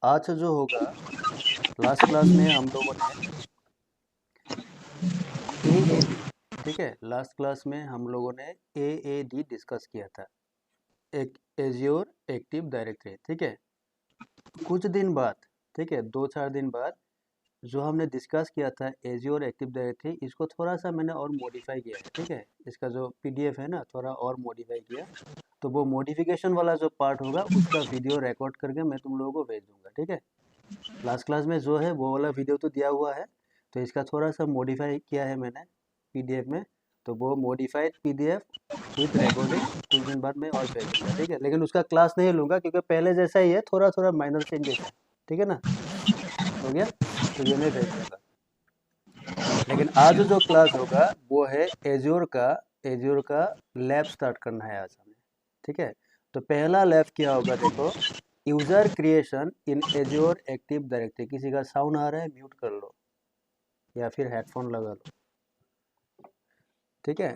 आज जो होगा, लास्ट क्लास में हम लोगों ने AAD, ठीक है, लास्ट क्लास में हम लोगों ने AAD डिस्कस किया था, एक एज्योर एक्टिव डायरेक्टरी, ठीक है। कुछ दिन बाद, ठीक है, 2-4 दिन बाद जो हमने डिस्कस किया था एज्योर एक्टिव डायरेक्टरी, इसको थोड़ा सा मैंने और मॉडिफाई किया है, ठीक है। इसका जो PDF है ना, थोड़ा और मॉडिफाई किया, तो वो मॉडिफिकेशन वाला जो पार्ट होगा उसका वीडियो रिकॉर्ड करके मैं तुम लोगों को भेज दूंगा, ठीक है। लास्ट क्लास में जो है वो वाला वीडियो तो दिया हुआ है, तो इसका थोड़ा सा मॉडिफाई किया है मैंने PDF में, तो वो मॉडिफाइड PDF विद रिकॉर्डिंग कुछ दिन बाद मैं और भेज दूंगा, ठीक है। लेकिन उसका क्लास नहीं लूँगा क्योंकि पहले जैसा ही है, थोड़ा थोड़ा माइनर चेंजेस है, ठीक है ना, हो गया। तो ये मैं भेज दूंगा। लेकिन आज जो क्लास होगा वो है एज्योर का लैब स्टार्ट करना है आज हमें, ठीक है। तो पहला लैब क्या होगा, देखो, यूजर क्रिएशन इन एज्योर एक्टिव डायरेक्टरी। किसी का साउंड आ रहा है, म्यूट कर लो या फिर हेडफोन लगा लो, ठीक है।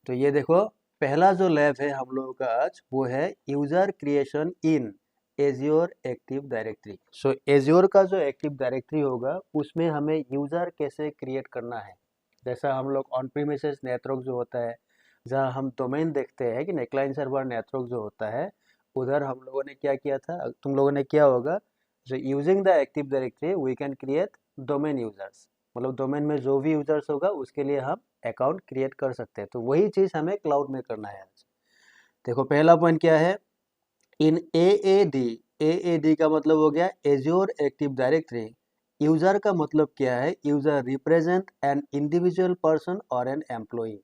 तो ये देखो, पहला जो लैब है हम लोगों का आज वो है यूजर क्रिएशन इन एज्योर एक्टिव डायरेक्टरी। सो एज्योर का जो एक्टिव डायरेक्टरी होगा उसमें हमें यूजर कैसे क्रिएट करना है। जैसा हम लोग ऑन प्रीमिसेस नेटवर्क जो होता है, जहाँ हम डोमेन देखते हैं कि क्लाइंट सर्वर नेटवर्क जो होता है, उधर हम लोगों ने क्या किया था, तुम लोगों ने किया होगा, जो using the active directory we can create domain users, मतलब डोमेन में जो भी यूजर्स होगा उसके लिए हम अकाउंट क्रिएट कर सकते हैं। तो वही चीज़ हमें क्लाउड में करना है आज। देखो, पहला पॉइंट क्या है, इन AAD का मतलब हो गया एज्योर एक्टिव डायरेक्टरी। यूजर का मतलब क्या है, user represent an individual person और एन एम्प्लॉई।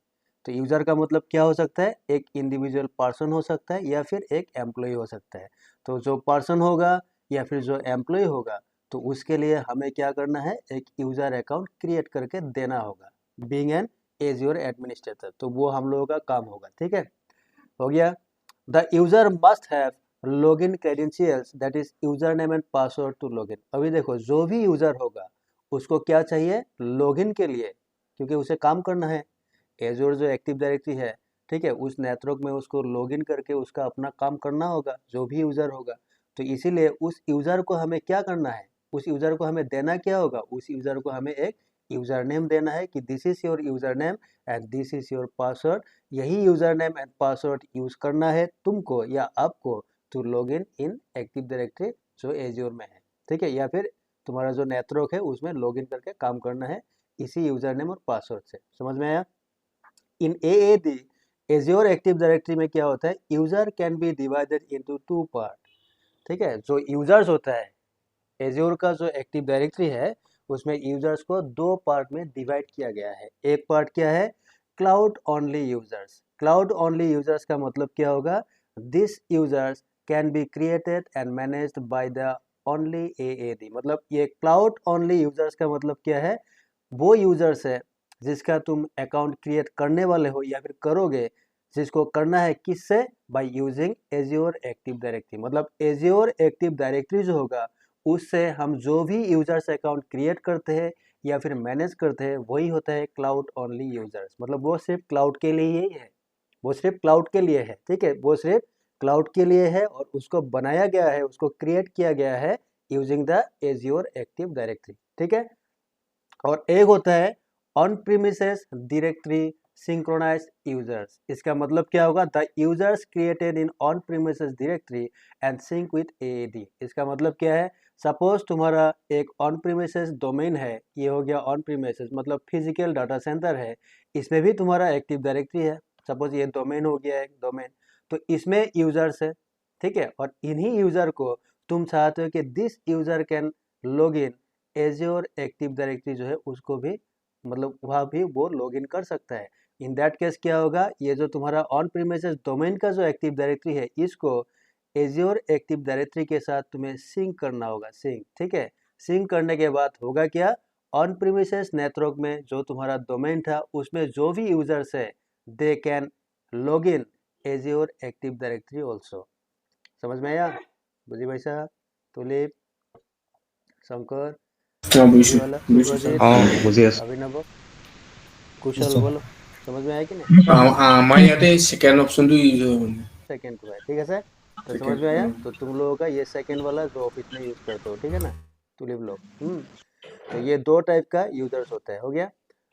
तो यूजर का मतलब क्या हो सकता है, एक इंडिविजुअल पर्सन हो सकता है या फिर एक एम्प्लॉई हो सकता है। तो जो पर्सन होगा या फिर जो एम्प्लॉई होगा, तो उसके लिए हमें क्या करना है, एक यूजर अकाउंट क्रिएट करके देना होगा, बीइंग एन एज्योर एडमिनिस्ट्रेटर। तो वो हम लोगों का काम होगा, ठीक है, हो गया। The user must have login credentials, that is user name and password to login. अभी देखो, जो भी यूजर होगा उसको क्या चाहिए, लॉगिन के लिए, क्योंकि उसे काम करना है। एज्योर जो एक्टिव डायरेक्टरी है, ठीक है, उस नेटवर्क में उसको लॉगिन करके उसका अपना काम करना होगा, जो भी यूजर होगा। तो इसीलिए उस यूजर को हमें क्या करना है, उस यूजर को हमें देना क्या होगा, उस यूजर को हमें एक यूजर नेम देना है कि this is your user name and this is your password. यही user name and password use करना है तुमको या आपको to log in active directory जो एज्योर में है, ठीक है, या फिर तुम्हारा जो नेटवर्क है उसमें लॉगिन करके काम करना है इसी यूजर नेम और पासवर्ड से। समझ में आया। इन AAD एज्योर एक्टिव डायरेक्टरी में क्या होता है, user can be divided into 2 part, ठीक है। जो यूजर्स होता है, एज्योर का जो एक्टिव डायरेक्टरी है उसमें यूजर्स को 2 पार्ट में डिवाइड किया गया है। एक पार्ट क्या है, cloud only users. Cloud only users का मतलब क्या होगा, this users can be created and managed by the only AAD। मतलब ये क्लाउड ओनली यूजर्स का मतलब क्या है, वो यूजर्स है जिसका तुम अकाउंट क्रिएट करने वाले हो या फिर करोगे, जिसको करना है किससे, by using azure active directory. मतलब एज्योर एक्टिव डायरेक्टरी जो होगा उससे हम जो भी यूजर्स अकाउंट क्रिएट करते हैं या फिर मैनेज करते हैं वही होता है क्लाउड ओनली यूजर्स। मतलब वो सिर्फ क्लाउड के लिए ही है, वो सिर्फ क्लाउड के लिए है, ठीक है, वो सिर्फ क्लाउड के लिए है और उसको बनाया गया है, उसको क्रिएट किया गया है using the Azure active directory, ठीक है। और एक होता है on premises directory synchronise users. इसका मतलब क्या होगा, the users created in on premises directory and sync with AAD। इसका मतलब क्या है, सपोज तुम्हारा एक ऑन प्रीमिसेस डोमेन है, ये हो गया ऑन प्रीमिसेस मतलब फिजिकल डाटा सेंटर है, इसमें भी तुम्हारा एक्टिव डायरेक्टरी है। सपोज ये डोमेन हो गया एक डोमेन, तो इसमें यूजर्स है, ठीक है, और इन्हीं यूजर को तुम चाहते हो कि this user can log in azure active directory जो है उसको भी, मतलब वहाँ भी वो लॉगिन कर सकता है। इन दैट केस क्या होगा, ये जो तुम्हारा ऑन प्रीमिसेस डोमेन का जो एक्टिव डायरेक्टरी है इसको एज्योर एक्टिव डायरेक्टरी के साथ तुम्हें सिंक करना होगा, सिंक, ठीक है। सिंक करने के बाद होगा क्या, ऑन प्रीमिसेस नेटवर्क में जो तुम्हारा डोमेन था उसमें जो भी यूजर्स है they can log in azure active directory also. समझ में आया, बुझी भाई साहब, तुलिप, शंकर, हाँ बुझी वाला, बुझी सुप्रजीत, हाँ बुझি আছো। अभिनव, कुशल, बोलो समझ में आया कि नहीं। আমাৰ ইয়াতে ছেকেণ্ড অপশ্যনটো ইউজ হয় মানে। सेकेंड को है, ठीक है सर। तो ठीक है। समझ में आया? तो तुम लोगों का ये सेकंड वाला जो ऑफिस में यूज करते हो, ठीक है ना, तुलिप लोग। तो ये दो टाइप का यूजर्स होता है, हो गया।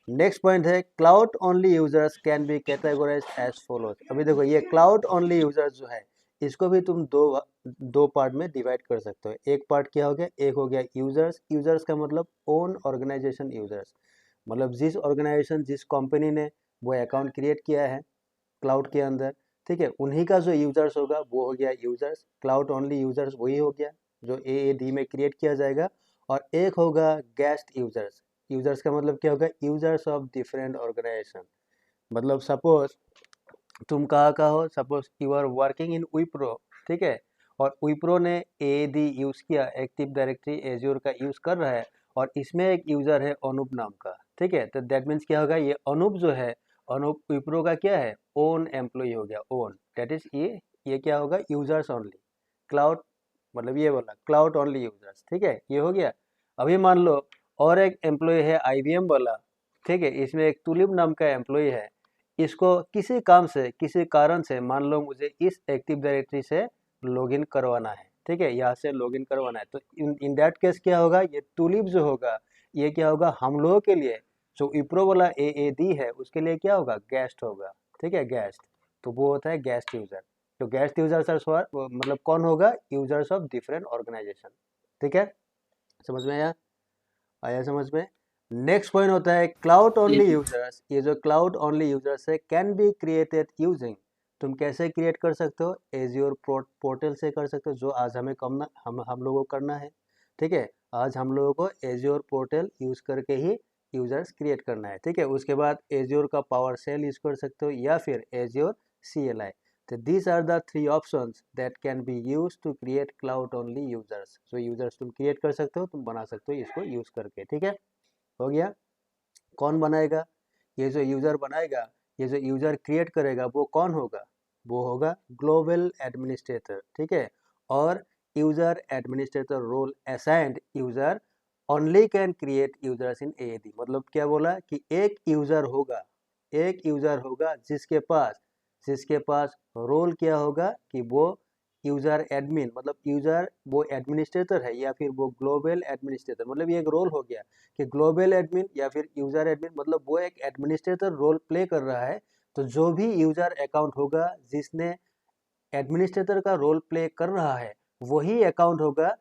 नेक्स्ट पॉइंट है cloud only users can be categorised as follows. अभी देखो ये क्लाउड ओनली यूजर्स जो है, इसको भी तुम दो दो पार्ट में डिवाइड कर सकते हो। एक पार्ट क्या हो गया, एक हो गया यूजर्स। यूजर्स का मतलब ओन ऑर्गेनाइजेशन यूजर्स, मतलब जिस ऑर्गेनाइजेशन जिस कंपनी ने वो अकाउंट क्रिएट किया है क्लाउड के अंदर, ठीक है, उन्हीं का जो यूजर्स होगा वो हो गया यूजर्स। क्लाउड ओनली यूजर्स वही हो गया जो AAD में क्रिएट किया जाएगा। और एक होगा गेस्ट यूजर्स। यूजर्स का मतलब क्या होगा, यूजर्स ऑफ डिफरेंट ऑर्गेनाइजेशन। मतलब सपोज तुम कहाँ का हो, suppose you are working in Wipro, ठीक है, और विप्रो ने AAD यूज किया, एक्टिव डायरेक्टरी एज्योर का यूज कर रहा है, और इसमें एक यूजर है अनूप नाम का, ठीक है। तो दैट मीन्स क्या होगा, ये अनूप जो है, अनूप विप्रो का क्या है, ओन एम्प्लॉय हो गया, ओन, दैट इज ये क्या होगा, यूजर्स ओनली। क्लाउड मतलब ये बोला क्लाउड ओनली यूजर्स, ठीक है, ये हो गया। अभी मान लो और एक एम्प्लॉय है IBM वाला, ठीक है, इसमें एक तुलिप नाम का एम्प्लॉय है। इसको किसी काम से किसी कारण से मान लो मुझे इस एक्टिव डायरेक्टरी से लॉगिन करवाना है, ठीक है, यहाँ से लॉगिन करवाना है, तो इन दैट केस क्या होगा, ये टूलिप जो होगा ये क्या होगा, हम लोगों के लिए जो विप्रो वाला AAD है उसके लिए क्या होगा, गेस्ट होगा, ठीक है, गेस्ट। तो वो होता है गेस्ट यूजर। तो गेस्ट यूजर्स मतलब कौन होगा, यूजर्स ऑफ डिफरेंट ऑर्गेनाइजेशन, ठीक है। समझ में आया? आया समझ में? नेक्स्ट पॉइंट होता है क्लाउड ओनली ठीक है। यूजर्स। ये जो क्लाउड ओनली यूजर्स है कैन बी क्रिएटेड यूजिंग, तुम कैसे क्रिएट कर सकते हो, एज्योर पोर्टल से कर सकते हो, जो आज हमें करना, हम लोगों को करना है, ठीक है। आज हम लोगों को एज्योर पोर्टल यूज करके ही यूजर्स क्रिएट करना है, ठीक है। उसके बाद एज्योर का पावर सेल यूज कर सकते हो या फिर एज्योर CLI। तो these are the three options that can be used to create cloud only users। so users तुम क्रिएट कर सकते हो, तुम बना सकते हो इसको यूज करके, ठीक है। हो गया। कौन बनाएगा, ये जो यूजर बनाएगा, ये जो यूजर क्रिएट करेगा वो कौन होगा, वो होगा ग्लोबल एडमिनिस्ट्रेटर, ठीक है। और user administrator role assigned user only can create users in AAD। मतलब क्या बोला कि एक यूजर होगा, एक यूजर होगा जिसके पास रोल क्या होगा कि वो यूजर एडमिन, मतलब यूजर वो एडमिनिस्ट्रेटर है या फिर वो ग्लोबल एडमिनिस्ट्रेटर, मतलब ये एक रोल हो गया कि ग्लोबल एडमिन या फिर यूजर एडमिन, मतलब वो एक एडमिनिस्ट्रेटर रोल प्ले कर रहा है। तो जो भी यूजर अकाउंट होगा जिसने एडमिनिस्ट्रेटर का रोल प्ले कर रहा है, वही अकाउंट होगा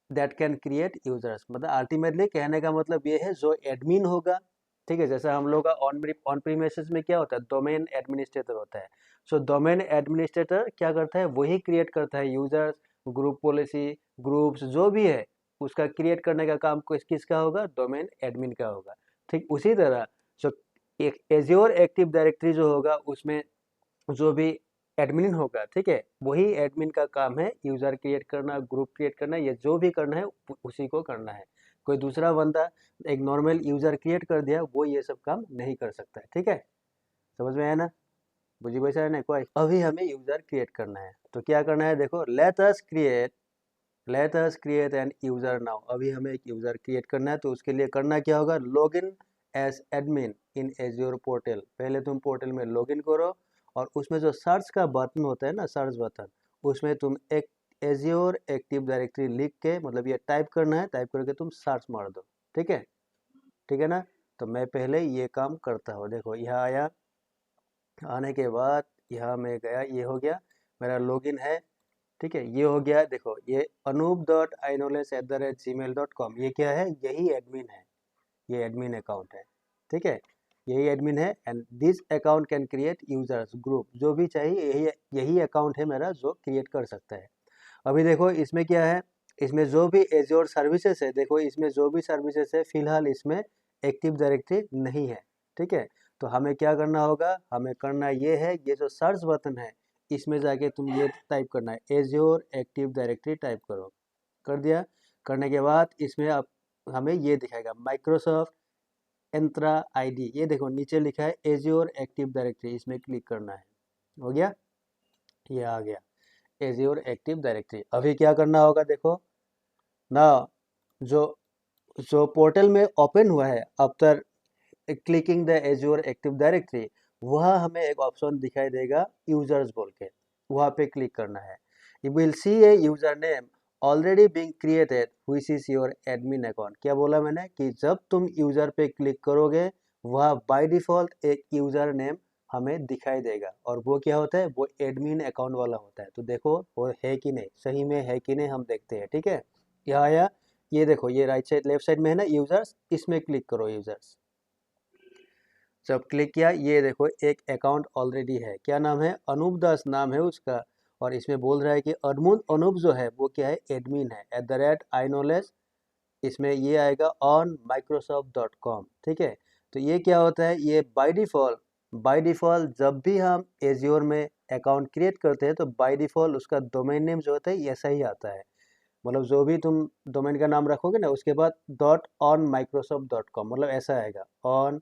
दैट कैन क्रिएट यूजर्स। मतलब अल्टीमेटली कहने का मतलब ये है जो एडमिन होगा, ठीक है, जैसा हम लोग का ऑन प्रीमिसेस में क्या होता है, डोमेन एडमिनिस्ट्रेटर होता है। सो डोमेन एडमिनिस्ट्रेटर क्या करता है, वही क्रिएट करता है यूजर्स, ग्रुप पॉलिसी, ग्रुप्स जो भी है, उसका क्रिएट करने का काम किसका होगा, डोमेन एडमिन का होगा। ठीक उसी तरह सो एक एज्योर एक्टिव डायरेक्टरी जो होगा उसमें जो भी एडमिन होगा, ठीक है, वही एडमिन का काम है यूजर क्रिएट करना, ग्रुप क्रिएट करना, ये जो भी करना है उसी को करना है। कोई दूसरा बंदा एक नॉर्मल यूजर क्रिएट कर दिया, वो ये सब काम नहीं कर सकता है, ठीक है। समझ में आया ना? बुझी वैसा है ना कोई? अभी हमें यूजर क्रिएट करना है, तो क्या करना है, देखो let us create an user now. अभी हमें एक यूजर क्रिएट करना है, तो उसके लिए करना क्या होगा, log in as admin in Azure portal. पहले तुम पोर्टल में लॉग इन करो, और उसमें जो सर्च का बटन होता है ना, सर्च बटन, उसमें तुम एक एज्योर एक्टिव डायरेक्टरी लिख के, मतलब ये टाइप करना है, टाइप करके तुम सर्च मार दो, ठीक है, ठीक है ना। तो मैं पहले ये काम करता हूँ, देखो यहाँ आया, आने के बाद यहाँ मैं गया, ये हो गया मेरा लॉगिन है, ठीक है, ये हो गया। देखो ये anup.inoles@gmail.com, ये क्या है, यही एडमिन है, ये एडमिन अकाउंट है, ठीक है, यही एडमिन है। And this account can create users group, जो भी चाहिए यही यही अकाउंट है मेरा जो क्रिएट कर सकता है। अभी देखो इसमें क्या है, इसमें जो भी एज्योर सर्विसेज है, देखो इसमें जो भी सर्विसेज है फिलहाल इसमें एक्टिव डायरेक्टरी नहीं है, ठीक है। तो हमें क्या करना होगा, हमें करना ये है, ये जो सर्च बटन है इसमें जाके तुम ये टाइप करना है, एज्योर एक्टिव डायरेक्टरी टाइप करो। कर दिया? करने के बाद इसमें अब हमें ये दिखाएगा माइक्रोसॉफ्ट एंट्रा आईडी, ये देखो नीचे लिखा है एज्योर एक्टिव डायरेक्टरी, इसमें क्लिक करना है। हो गया, ये आ गया एज्योर एक्टिव डायरेक्टरी। अभी क्या करना होगा, देखो ना, जो जो पोर्टल में ओपन हुआ है after clicking the Azure active directory, वहाँ हमें एक ऑप्शन दिखाई देगा यूजर्स बोल के, वहाँ पे क्लिक करना है। You will see a user name already being created which is your admin account. क्या बोला मैंने कि जब तुम यूजर पे क्लिक करोगे वह बाय डिफॉल्ट एक यूजर नेम हमें दिखाई देगा, और वो क्या होता है, वो एडमिन अकाउंट वाला होता है। तो देखो वो है कि नहीं, सही में है कि नहीं हम देखते हैं। ठीक है, यहाँ आया, ये देखो ये राइट साइड लेफ्ट साइड में है ना यूजर्स, इसमें क्लिक करो यूजर्स। जब क्लिक किया ये देखो एक अकाउंट ऑलरेडी है, क्या नाम है, अनूप दास नाम है उसका, और इसमें बोल रहा है कि अनूप जो है वो क्या है, एडमिन है, @inowledge, इसमें ये आएगा ऑन microsoft.com। ठीक है, तो ये क्या होता है, ये बाय डिफ़ॉल्ट जब भी हम एज्योर में अकाउंट क्रिएट करते हैं तो बाय डिफ़ॉल्ट उसका डोमेन नेम जो होता है ऐसा ही आता है। मतलब जो भी तुम डोमेन का नाम रखोगे ना उसके बाद .on microsoft.com, मतलब ऐसा आएगा on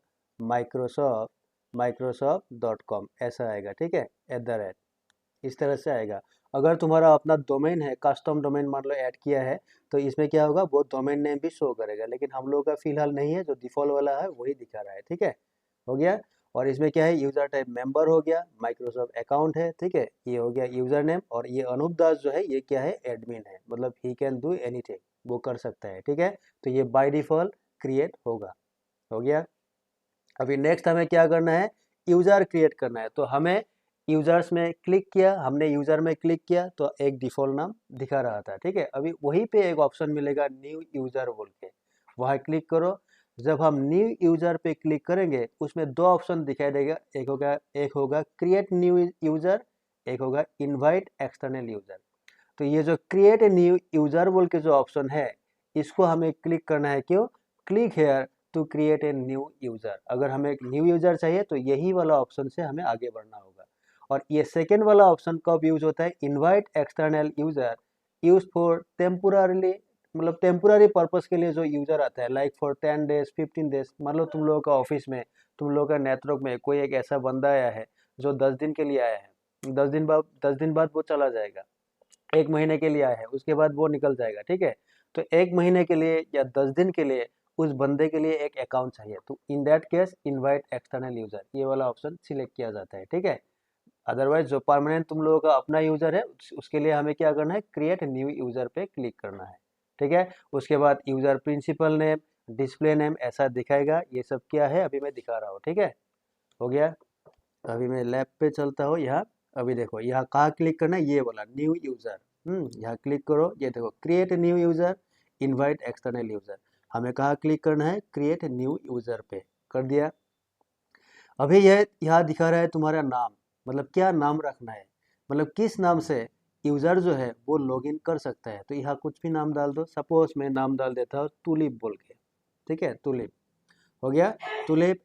microsoft.com ऐसा आएगा। ठीक है, इस तरह से आएगा। अगर तुम्हारा अपना डोमेन है, कस्टम डोमेन मान लो ऐड किया है, तो इसमें क्या होगा, वो डोमेन नेम भी शो करेगा, लेकिन हम लोगों का फिलहाल नहीं है, जो डिफॉल्ट वाला है वही दिखा रहा है। ठीक है, हो गया। और इसमें क्या है, यूजर टाइप मेंबर हो गया, माइक्रोसॉफ्ट अकाउंट है। ठीक है, ये हो गया यूजर नेम, और ये अनूप दास जो है ये क्या है, एडमिन है, मतलब ही कैन डू एनीथिंग, वो कर सकता है। ठीक है, तो ये बाय डिफॉल्ट क्रिएट होगा, हो गया। अभी नेक्स्ट हमें क्या करना है, यूज़र क्रिएट करना है। तो हमें यूज़र्स में क्लिक किया, हमने यूज़र में क्लिक किया तो एक डिफ़ॉल्ट नाम दिखा रहा था। ठीक है, अभी वहीं पे एक ऑप्शन मिलेगा न्यू यूज़र बोल के, वहाँ क्लिक करो। जब हम न्यू यूज़र पे क्लिक करेंगे उसमें दो ऑप्शन दिखाई देगा, एक होगा क्रिएट न्यू यूज़र, एक होगा इनवाइट एक्सटर्नल यूज़र। तो ये जो क्रिएट ए न्यू यूज़र बोल के जो ऑप्शन है इसको हमें क्लिक करना है। क्यों, click here to create a new user. अगर हमें एक न्यू यूज़र चाहिए तो यही वाला ऑप्शन से हमें आगे बढ़ना होगा। और ये सेकेंड वाला ऑप्शन कब यूज होता है, invite external user, use for temporarily, मतलब टेम्पोररी पर्पस के लिए जो यूज़र आता है, लाइक फॉर 10 डेज 15 डेज। मान लो तुम लोगों का ऑफिस में, तुम लोगों का नेटवर्क में कोई एक ऐसा बंदा आया है जो 10 दिन के लिए आया है, 10 दिन बाद वो चला जाएगा, 1 महीने के लिए आया है, उसके बाद वो निकल जाएगा। ठीक है, तो 1 महीने के लिए या 10 दिन के लिए उस बंदे के लिए एक अकाउंट चाहिए, तो in that case invite external user, ये वाला ऑप्शन सिलेक्ट किया जाता है। ठीक है, अदरवाइज जो परमानेंट तुम लोगों का अपना यूजर है उसके लिए हमें क्या करना है, क्रिएट न्यू यूजर पे क्लिक करना है। ठीक है, उसके बाद user principal name, display name ऐसा दिखाएगा, ये सब क्या है अभी मैं दिखा रहा हूँ। ठीक है, हो गया। अभी मैं लैब पे चलता हूँ यहाँ। अभी देखो यहाँ कहाँ क्लिक करना है, ये वाला न्यू यूज़र, यहाँ क्लिक करो, ये देखो create new user, invite external user. हमें कहाँ क्लिक करना है, क्रिएट न्यू यूज़र पे कर दिया। अभी यह यहाँ दिखा रहा है तुम्हारा नाम, मतलब क्या नाम रखना है, मतलब किस नाम से यूज़र जो है वो लॉगिन कर सकता है। तो यहाँ कुछ भी नाम डाल दो, सपोज मैं नाम डाल देता हूँ तुलिप बोल के। ठीक है, तुलिप हो गया, तुलिप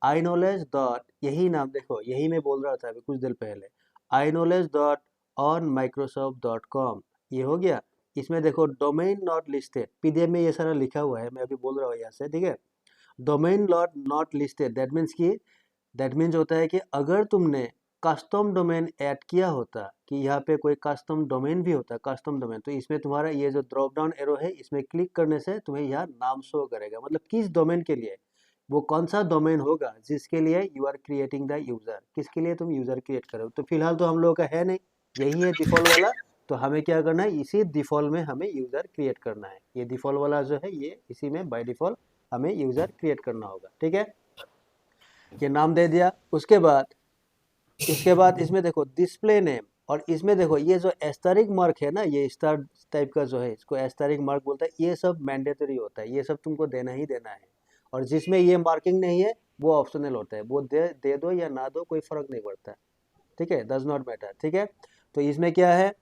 @inowledge. यही नाम देखो, यही मैं बोल रहा था अभी कुछ देर पहले, inowledge.onmicrosoft.com, ये हो गया। इसमें देखो डोमेन नॉट लिस्टेड, पीडीएफ में ये सारा लिखा हुआ है, मैं अभी बोल रहा हूँ यहाँ से। ठीक है, domain not listed, that means होता है कि अगर तुमने कस्टम डोमेन ऐड किया होता, कि यहाँ पे कोई कस्टम डोमेन भी होता है, कस्टम डोमेन, तो इसमें तुम्हारा ये जो ड्रॉप डाउन एरो है इसमें क्लिक करने से तुम्हें यहाँ नाम शो करेगा, मतलब किस डोमेन के लिए, वो कौन सा डोमेन होगा जिसके लिए you are creating the user, किसके लिए तुम यूज़र क्रिएट करो। तो फिलहाल तो हम लोगों का है नहीं, यही है डिफ़ॉल्ट वाला, तो हमें क्या करना है, इसी डिफ़ॉल्ट में हमें यूज़र क्रिएट करना है। ये डिफ़ॉल्ट वाला जो है ये इसी में बाय डिफ़ॉल्ट हमें यूज़र क्रिएट करना होगा। ठीक है, ये नाम दे दिया। इसके बाद इसमें देखो डिस्प्ले नेम, और इसमें देखो ये जो एस्टेरिक मार्क है ना, ये स्टार टाइप का जो है इसको एस्टेरिक मार्क बोलता है, ये सब मैंडेटरी होता है, ये सब तुमको देना ही देना है। और जिसमें ये मार्किंग नहीं है वो ऑप्शनल होता है, वो दे दो या ना दो कोई फर्क नहीं पड़ता। ठीक है, डज नॉट मैटर। ठीक है, तो इसमें क्या है,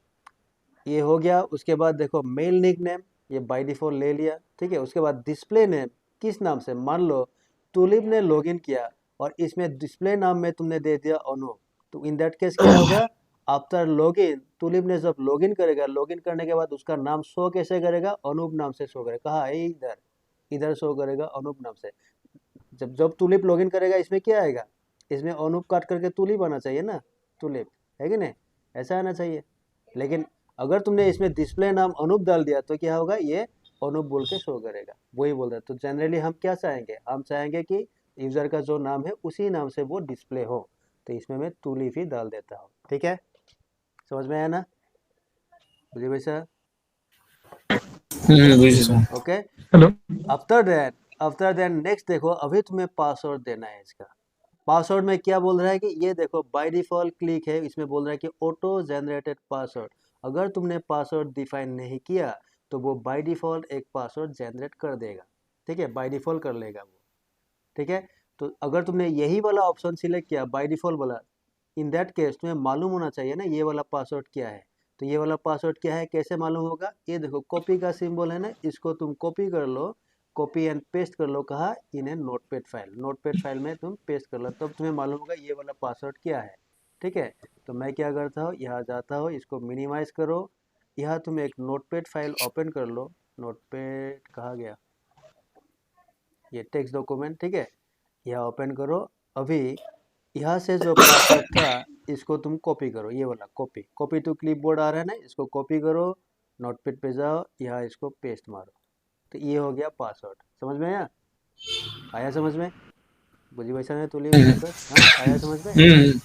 ये हो गया। उसके बाद देखो मेल निक नेम, ये बाय डिफॉल्ट ले लिया। ठीक है, उसके बाद डिस्प्ले नेम, किस नाम से, मान लो तुलिप ने लॉगिन किया और इसमें डिस्प्ले नाम में तुमने दे दिया अनूप, तो इन दैट केस क्या होगा, आफ्टर लॉगिन तुलिप ने जब लॉगिन करेगा, लॉगिन करने के बाद उसका नाम शो कैसे करेगा, अनूप नाम से शो करेगा। कहाँ है, इधर इधर शो करेगा अनूप नाम से। जब जब तुलिप लॉगिन करेगा इसमें क्या आएगा, इसमें अनूप काट करके तुलिप आना चाहिए ना, तुलिप है कि नहीं, ऐसा आना चाहिए। लेकिन अगर तुमने इसमें डिस्प्ले नाम अनूप डाल दिया तो क्या होगा, ये अनूप बोल के शो करेगा, वही बोल रहा है। तो जनरली हम क्या चाहेंगे, हम चाहेंगे कि यूजर का जो नाम है उसी नाम से वो डिस्प्ले हो, तो इसमें मैं तुलिप ही डाल देता हूँ। ठीक है, समझ में आया ना। बुझे भाई साहब? बुझिए sir. Okay. Hello. After then next देखो, अभी तुम्हें पासवर्ड देना है इसका। पासवर्ड में क्या बोल रहा है कि ये देखो बाय डिफॉल्ट क्लिक है, इसमें बोल रहा है कि ऑटो जनरेटेड पासवर्ड। अगर तुमने पासवर्ड डिफाइन नहीं किया तो वो बाय डिफॉल्ट एक पासवर्ड जनरेट कर देगा। ठीक है, बाय डिफॉल्ट कर लेगा वो। ठीक है, तो अगर तुमने यही वाला ऑप्शन सिलेक्ट किया बाय डिफॉल्ट वाला, इन दैट केस तुम्हें मालूम होना चाहिए ना ये वाला पासवर्ड क्या है। तो ये वाला पासवर्ड क्या है, कैसे मालूम होगा? ये देखो कॉपी का सिंबल है ना, इसको तुम कॉपी कर लो, कॉपी एंड पेस्ट कर लो। कहा? इन ए नोटपैड फाइल, नोटपैड फाइल में तुम पेस्ट कर लो, तब तुम्हें मालूम होगा ये वाला पासवर्ड क्या है। ठीक है, तो मैं क्या करता हूँ, यहाँ जाता हूँ, इसको मिनिमाइज करो, यहाँ तुम एक नोटपैड फाइल ओपन कर लो। नोटपैड कहाँ गया, ये टेक्स्ट डॉक्यूमेंट। ठीक है, यहाँ ओपन करो। अभी यहाँ से जो पासवर्ड था इसको तुम कॉपी करो, ये वाला कॉपी, कॉपी टू क्लिपबोर्ड आ रहा है ना, इसको कॉपी करो, नोटपैड पे जाओ, यहाँ इसको पेस्ट मारो। तो ये हो गया पासवर्ड। समझ में आया? आया समझ में? बुझी वैसा है तुली सर? हाँ, आया समझ में?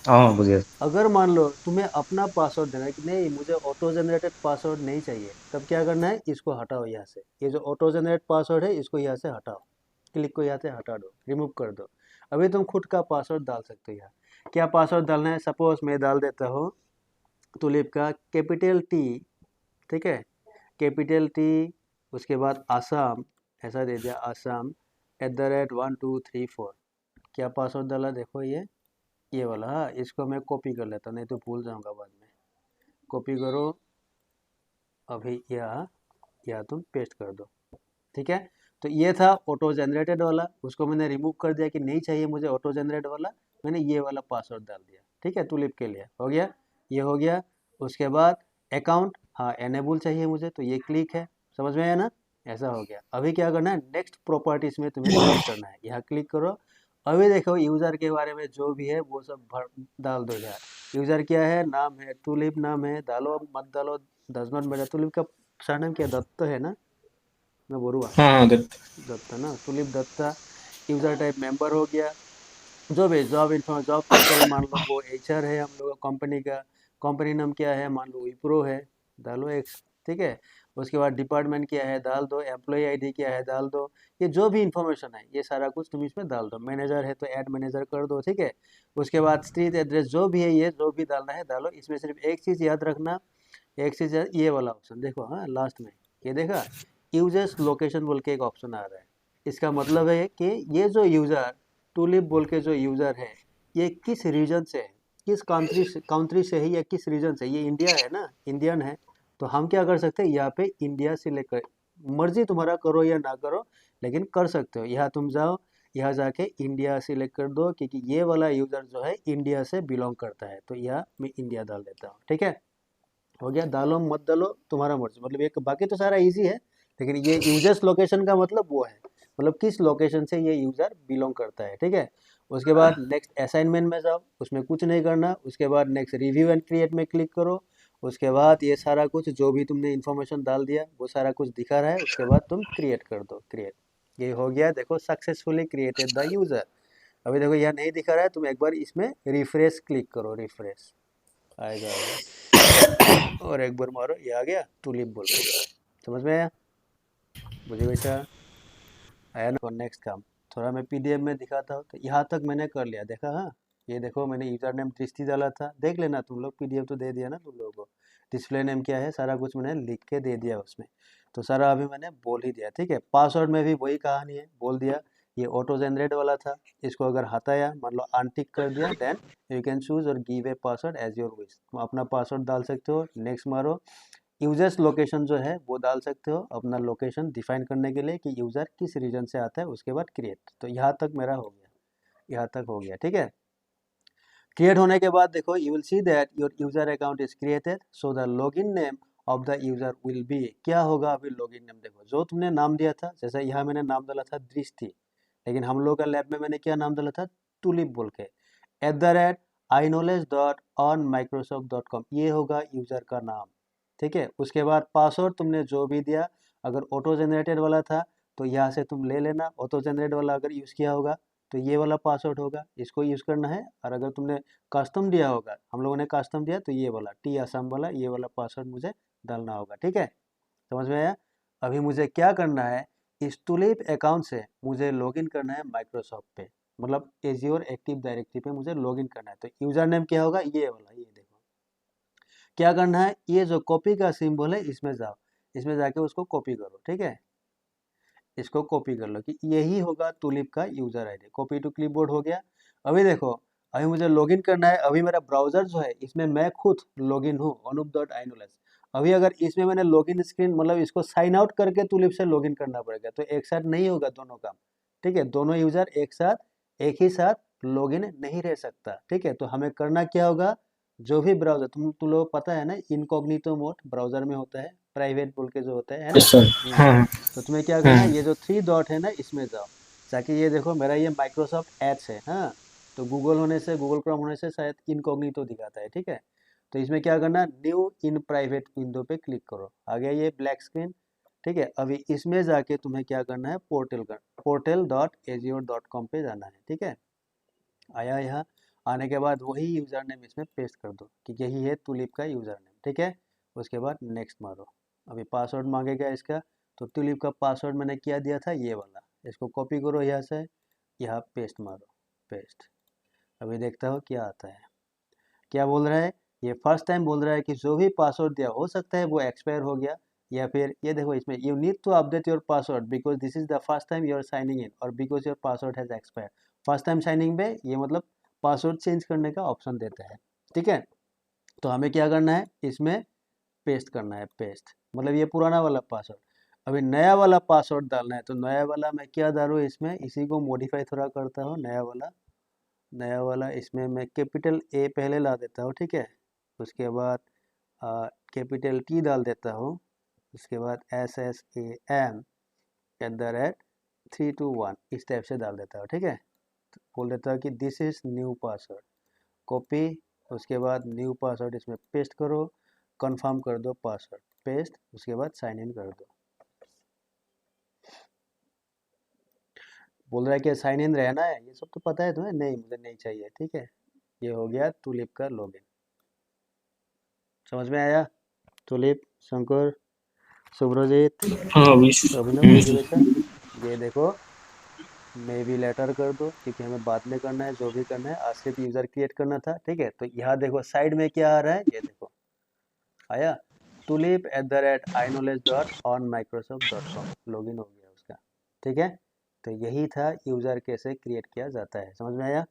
हाँ बुझिए। अगर मान लो तुम्हें अपना पासवर्ड देना है कि नहीं मुझे ऑटो जनरेटेड पासवर्ड नहीं चाहिए, तब क्या करना है, इसको हटाओ यहाँ से, ये जो ऑटो जनरेट पासवर्ड है इसको यहाँ से हटाओ, क्लिक को यहाँ से हटा दो, रिमूव कर दो। अभी तुम खुद का पासवर्ड डाल सकते हो यहाँ। क्या पासवर्ड डालना है? सपोज मैं डाल देता हूँ तुलिप का कैपिटल टी। ठीक है, कैपिटल टी, उसके बाद आसाम, ऐसा दे दिया आसाम @1234। क्या पासवर्ड डाला देखो, ये वाला। हाँ, इसको मैं कॉपी कर लेता हूँ, नहीं तो भूल जाऊंगा बाद में। कॉपी करो, अभी यहाँ तुम पेस्ट कर दो। ठीक है, तो ये था ऑटो जनरेटेड वाला, उसको मैंने रिमूव कर दिया कि नहीं चाहिए मुझे ऑटो जनरेट वाला, मैंने ये वाला पासवर्ड डाल दिया। ठीक है, टुलिप के लिए हो गया, ये हो गया। उसके बाद अकाउंट, हाँ एनेबल चाहिए मुझे, तो ये क्लिक है। समझ में आया ना? ऐसा हो गया। अभी क्या करना है, नेक्स्ट प्रॉपर्टीज में तुम्हें क्लिक करना है, यहाँ क्लिक करो। अभी देखो यूज़र के बारे में जो भी है वो सब भर डाल दो यहाँ। यूज़र क्या है, नाम है टुलिप, नाम है, डालो मत डालो डज नॉट मैटर। टुलिप का सरनेम क्या, दत्त है ना? मैं बोलूँगा हाँ हाँ दत्ता ना, Tulip Datta. User type member हो गया। जो भी जॉब इन्फो, जॉब टाइटल मान लो वो एचआर है हम लोग कंपनी का। कंपनी नाम क्या है, मान लो विप्रो है, डालो एक्स। ठीक है, उसके बाद डिपार्टमेंट क्या है डाल दो, एम्प्लॉय आईडी क्या है डाल दो। ये जो भी इंफॉर्मेशन है ये सारा कुछ तुम इसमें डाल दो। मैनेजर है तो ऐड मैनेजर कर दो। ठीक है, उसके बाद स्ट्रीट एड्रेस जो भी है, ये जो भी डालना है डालो। इसमें सिर्फ एक चीज़ याद रखना, एक चीज़ ये वाला ऑप्शन देखो, हाँ लास्ट में ये देखा, यूजर्स लोकेशन बोल के एक ऑप्शन आ रहा है। इसका मतलब है कि ये जो यूज़र टूलिप बोल के जो यूज़र है, ये किस रीजन से है, किस कंट्री से है, या किस रीजन से। ये इंडिया है ना, इंडियन है, तो हम क्या कर सकते हैं यहाँ पे इंडिया सिलेक्ट कर, मर्जी तुम्हारा करो या ना करो, लेकिन कर सकते हो। यहाँ तुम जाओ, यहाँ जाके इंडिया सिलेक्ट कर दो, क्योंकि ये वाला यूज़र जो है इंडिया से बिलोंग करता है, तो यहाँ मैं इंडिया डाल देता हूँ। ठीक है, हो गया। डालो मत डालो तुम्हारा मर्जी, मतलब एक बाकी तो सारा इजी है, लेकिन ये यूजर्स लोकेशन का मतलब वो है, मतलब किस लोकेशन से ये यूज़र बिलोंग करता है। ठीक है, उसके बाद नेक्स्ट असाइनमेंट में जाओ, उसमें कुछ नहीं करना। उसके बाद नेक्स्ट रिव्यू एंड क्रिएट में क्लिक करो। उसके बाद ये सारा कुछ जो भी तुमने इन्फॉर्मेशन डाल दिया वो सारा कुछ दिखा रहा है, उसके बाद तुम क्रिएट कर दो, क्रिएट। ये हो गया, देखो सक्सेसफुली क्रिएटेड द यूज़र। अभी देखो यहाँ नहीं दिखा रहा है, तुम एक बार इसमें रिफ्रेश क्लिक करो, रिफ्रेश आएगा आएगा, और एक बार मारो, ये आ गया टूलिप बोल के। समझ में आया? मुझे वैसा आया ना। नेक्स्ट काम थोड़ा मैं पीडीएफ में दिखाता हूँ। तो यहाँ तक मैंने कर लिया, देखा? हाँ, ये देखो मैंने यूजर नेम दृष्टि डाला था, देख लेना तुम लोग, पीडीएफ तो दे दिया ना तुम लोगों को। डिस्प्ले नेम क्या है सारा कुछ मैंने लिख के दे दिया उसमें, तो सारा अभी मैंने बोल ही दिया। ठीक है, पासवर्ड में भी वही कहानी है, बोल दिया। ये ऑटो जनरेट वाला था, इसको अगर हटाया, मान लो अनटिक कर दिया, देन यू कैन चूज और give a password as your wish. तुम अपना पासवर्ड डाल सकते हो, नेक्स्ट मारो। यूजर्स लोकेशन जो है वो डाल सकते हो अपना लोकेशन डिफाइन करने के लिए कि यूज़र किस रीजन से आता है, उसके बाद क्रिएट। तो यहाँ तक मेरा हो गया, यहाँ तक हो गया। ठीक है, क्रिएट होने के बाद देखो you will see that your user account is created, so the login name of the user will be, क्या होगा अभी लॉगिन नेम देखो, जो तुमने नाम दिया था, जैसे यहाँ मैंने नाम डाला था दृष्टि, लेकिन हम लोग का लैब में मैंने क्या नाम डाला था, टुलिप बोल के। @iknowledge.onmicrosoft.com, ये होगा यूजर का नाम। ठीक है, उसके बाद पासवर्ड तुमने जो भी दिया, अगर ऑटो जनरेटेड वाला था तो यहाँ से तुम ले लेना, ऑटो जनरेट वाला अगर यूज़ किया होगा तो ये वाला पासवर्ड होगा, इसको यूज़ करना है। और अगर तुमने कस्टम दिया होगा, हम लोगों ने कस्टम दिया, तो ये वाला टी असम वाला, ये वाला पासवर्ड मुझे डालना होगा, ठीक है, समझ में आया। अभी मुझे क्या करना है, इस टुलिप अकाउंट से मुझे लॉगिन करना है माइक्रोसॉफ्ट पे, मतलब एज्योर एक्टिव डायरेक्टरी पे मुझे लॉगिन करना है। तो यूजर नेम क्या होगा, ये वाला, ये देखो क्या करना है, ये जो कॉपी का सिंबल है इसमें जाओ, इसमें जाके उसको कॉपी करो, ठीक है, इसको कॉपी कर लो कि यही होगा टुलिप का user ID. Copy to clipboard हो गया। अभी देखो, अभी मुझे लॉगिन करना है। अभी मेरा ब्राउजर जो है इसमें मैं खुद लॉगिन हूँ anup.inoles। अभी अगर इसमें मैंने लॉगिन स्क्रीन मतलब इसको साइन आउट करके टुलिप से लॉगिन करना पड़ेगा, तो एक साथ नहीं होगा दोनों काम, ठीक है, दोनों यूजर एक ही साथ लॉगिन नहीं रह सकता, ठीक है। तो हमें करना क्या होगा, जो भी ब्राउजर तुम लोग पता है ना, इनकॉग्निटो मोड ब्राउजर में होता है, प्राइवेट बोल के जो होता है ना। Yes sir. हाँ तो तुम्हें क्या करना है, हाँ। ये जो 3 डॉट है ना इसमें जाओ, ताकि ये देखो मेरा ये माइक्रोसॉफ्ट एड्स है, हाँ, तो गूगल होने से, गूगल क्रोम होने से शायद इनकॉग्निटो दिखाता है, ठीक है। तो इसमें क्या करना, न्यू इन प्राइवेट विंडो पे क्लिक करो, आ गया ये ब्लैक स्क्रीन, ठीक है। अभी इसमें जाके तुम्हें क्या करना है, portal.azure.com पे जाना है, ठीक है। आया यहाँ, आने के बाद वही यूज़र नेम इसमें पेस्ट कर दो कि यही है टुलिप का यूज़र नेम, ठीक है। उसके बाद नेक्स्ट मारो। अभी पासवर्ड मांगेगा इसका, तो टुलिप का पासवर्ड मैंने क्या दिया था, ये वाला, इसको कॉपी करो यहाँ से, यहाँ पेस्ट मारो, पेस्ट। अभी देखता हो क्या आता है, क्या बोल रहा है, ये फर्स्ट टाइम बोल रहा है कि जो भी पासवर्ड दिया हो सकता है वो एक्सपायर हो गया, या फिर ये देखो इसमें you need to update your password because this is the first time you are signing in और because your password has expire. First time signing में ये मतलब पासवर्ड चेंज करने का ऑप्शन देता है, ठीक है। तो हमें क्या करना है, इसमें पेस्ट करना है, पेस्ट मतलब ये पुराना वाला पासवर्ड। अभी नया वाला पासवर्ड डालना है, तो नया वाला मैं क्या डालूँ इसमें, इसी को मॉडिफाई थोड़ा करता हूँ। नया वाला इसमें मैं कैपिटल ए पहले ला देता हूँ, ठीक है। उसके बाद कैपिटल टी डाल देता हूँ। उसके बाद SSAM@321 इस टाइप से डाल देता हूँ, ठीक है। तो बोल देता हूँ कि this is new password, copy, उसके बाद न्यू पासवर्ड इसमें पेस्ट करो, कंफर्म कर दो पासवर्ड, पेस्ट, उसके बाद साइन इन कर दो। बोल रहा है कि साइन इन रहना है, ये सब तो पता है तुम्हें, नहीं मुझे नहीं चाहिए, ठीक है। ये हो गया टुलिप का लॉगिन, समझ में आया। टुलिप, शंकर, सुब्रजीत, हाँ अभी। अभिनव, मोटिवेशन, ये देखो मे भी लेटर कर दो क्योंकि हमें बाद में करना है, जो भी करना है, आज सिर्फ यूज़र क्रिएट करना था, ठीक है। तो यहाँ देखो साइड में क्या आ रहा है, ये देखो आया, tulip@inolage.onmicrosoft.com लॉगिन हो गया उसका, ठीक है। तो यही था यूज़र कैसे क्रिएट किया जाता है, समझ में आया,